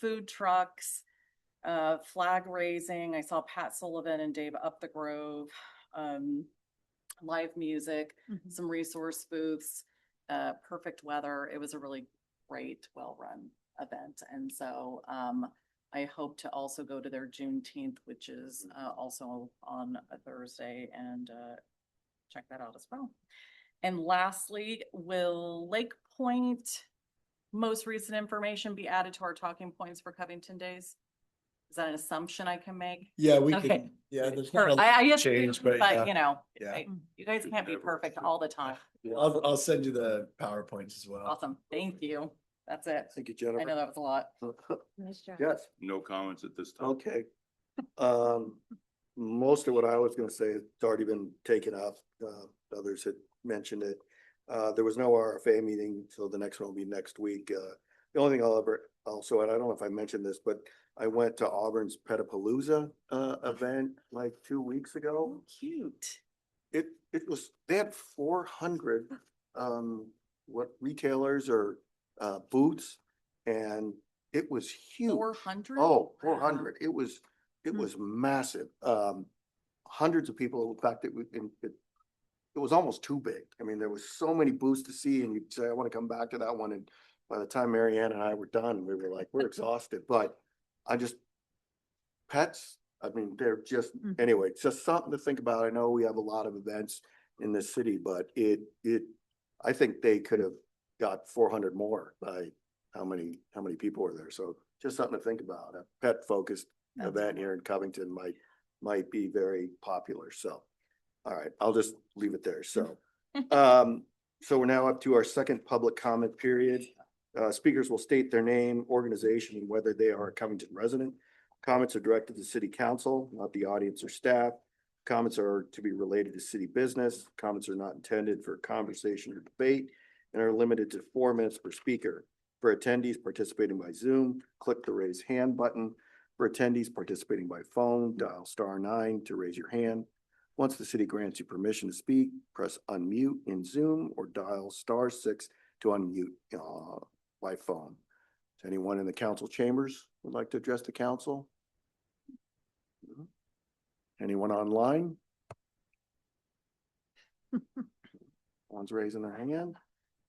food trucks, flag raising. I saw Pat Sullivan and Dave Up the Grove, live music, some resource booths, perfect weather. It was a really great, well-run event. And so I hope to also go to their Juneteenth, which is also on a Thursday, and check that out as well. And lastly, will Lake Point most recent information be added to our talking points for Covington Days? Is that an assumption I can make? Yeah, we Okay. can, yeah, there's not a lot I of guess, change, but yeah. you know, Yeah. you guys can't be perfect all the time. I'll send you the PowerPoints as well. Awesome. Thank you. That's it. Thank you, Jennifer. I know that was a lot. Nice job. Yes, No comments at this time. okay. Most of what I was gonna say has already been taken up. Others had mentioned it. There was no RFA meeting, so the next one will be next week. The only thing I'll ever also, and I don't know if I mentioned this, but I went to Auburn's Petapalooza event like 2 weeks ago. Cute. It was, they had 400 retailers or booths, and it was huge. 400? Oh, 400. It was massive. Hundreds of people. In fact, it was almost too big. I mean, there was so many booths to see, and you'd say, I want to come back to that one. And by the time Mary Ann and I were done, we were like, we're exhausted. But pets, I mean, they're just, anyway, it's just something to think about. I know we have a lot of events in this city, but I think they could have got 400 more by how many people were there. So just something to think about. A pet focused event here in Covington might be very popular. So, all right, I'll just leave it there. So, so we're now up to our second public comment period. Speakers will state their name, organization, and whether they are a Covington resident. Comments are directed to City Council, not the audience or staff. Comments are to be related to city business. Comments are not intended for conversation or debate and are limited to 4 minutes per speaker. For attendees participating by Zoom, click the raise hand button. For attendees participating by phone, dial *9 to raise your hand. Once the city grants you permission to speak, press unmute in Zoom or dial *6 to unmute by phone. Is anyone in the council chambers would like to address the council? Anyone online? One's raising their hand.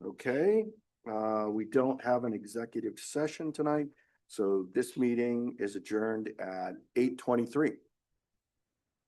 Okay, we don't have an executive session tonight, so this meeting is adjourned at 8:23.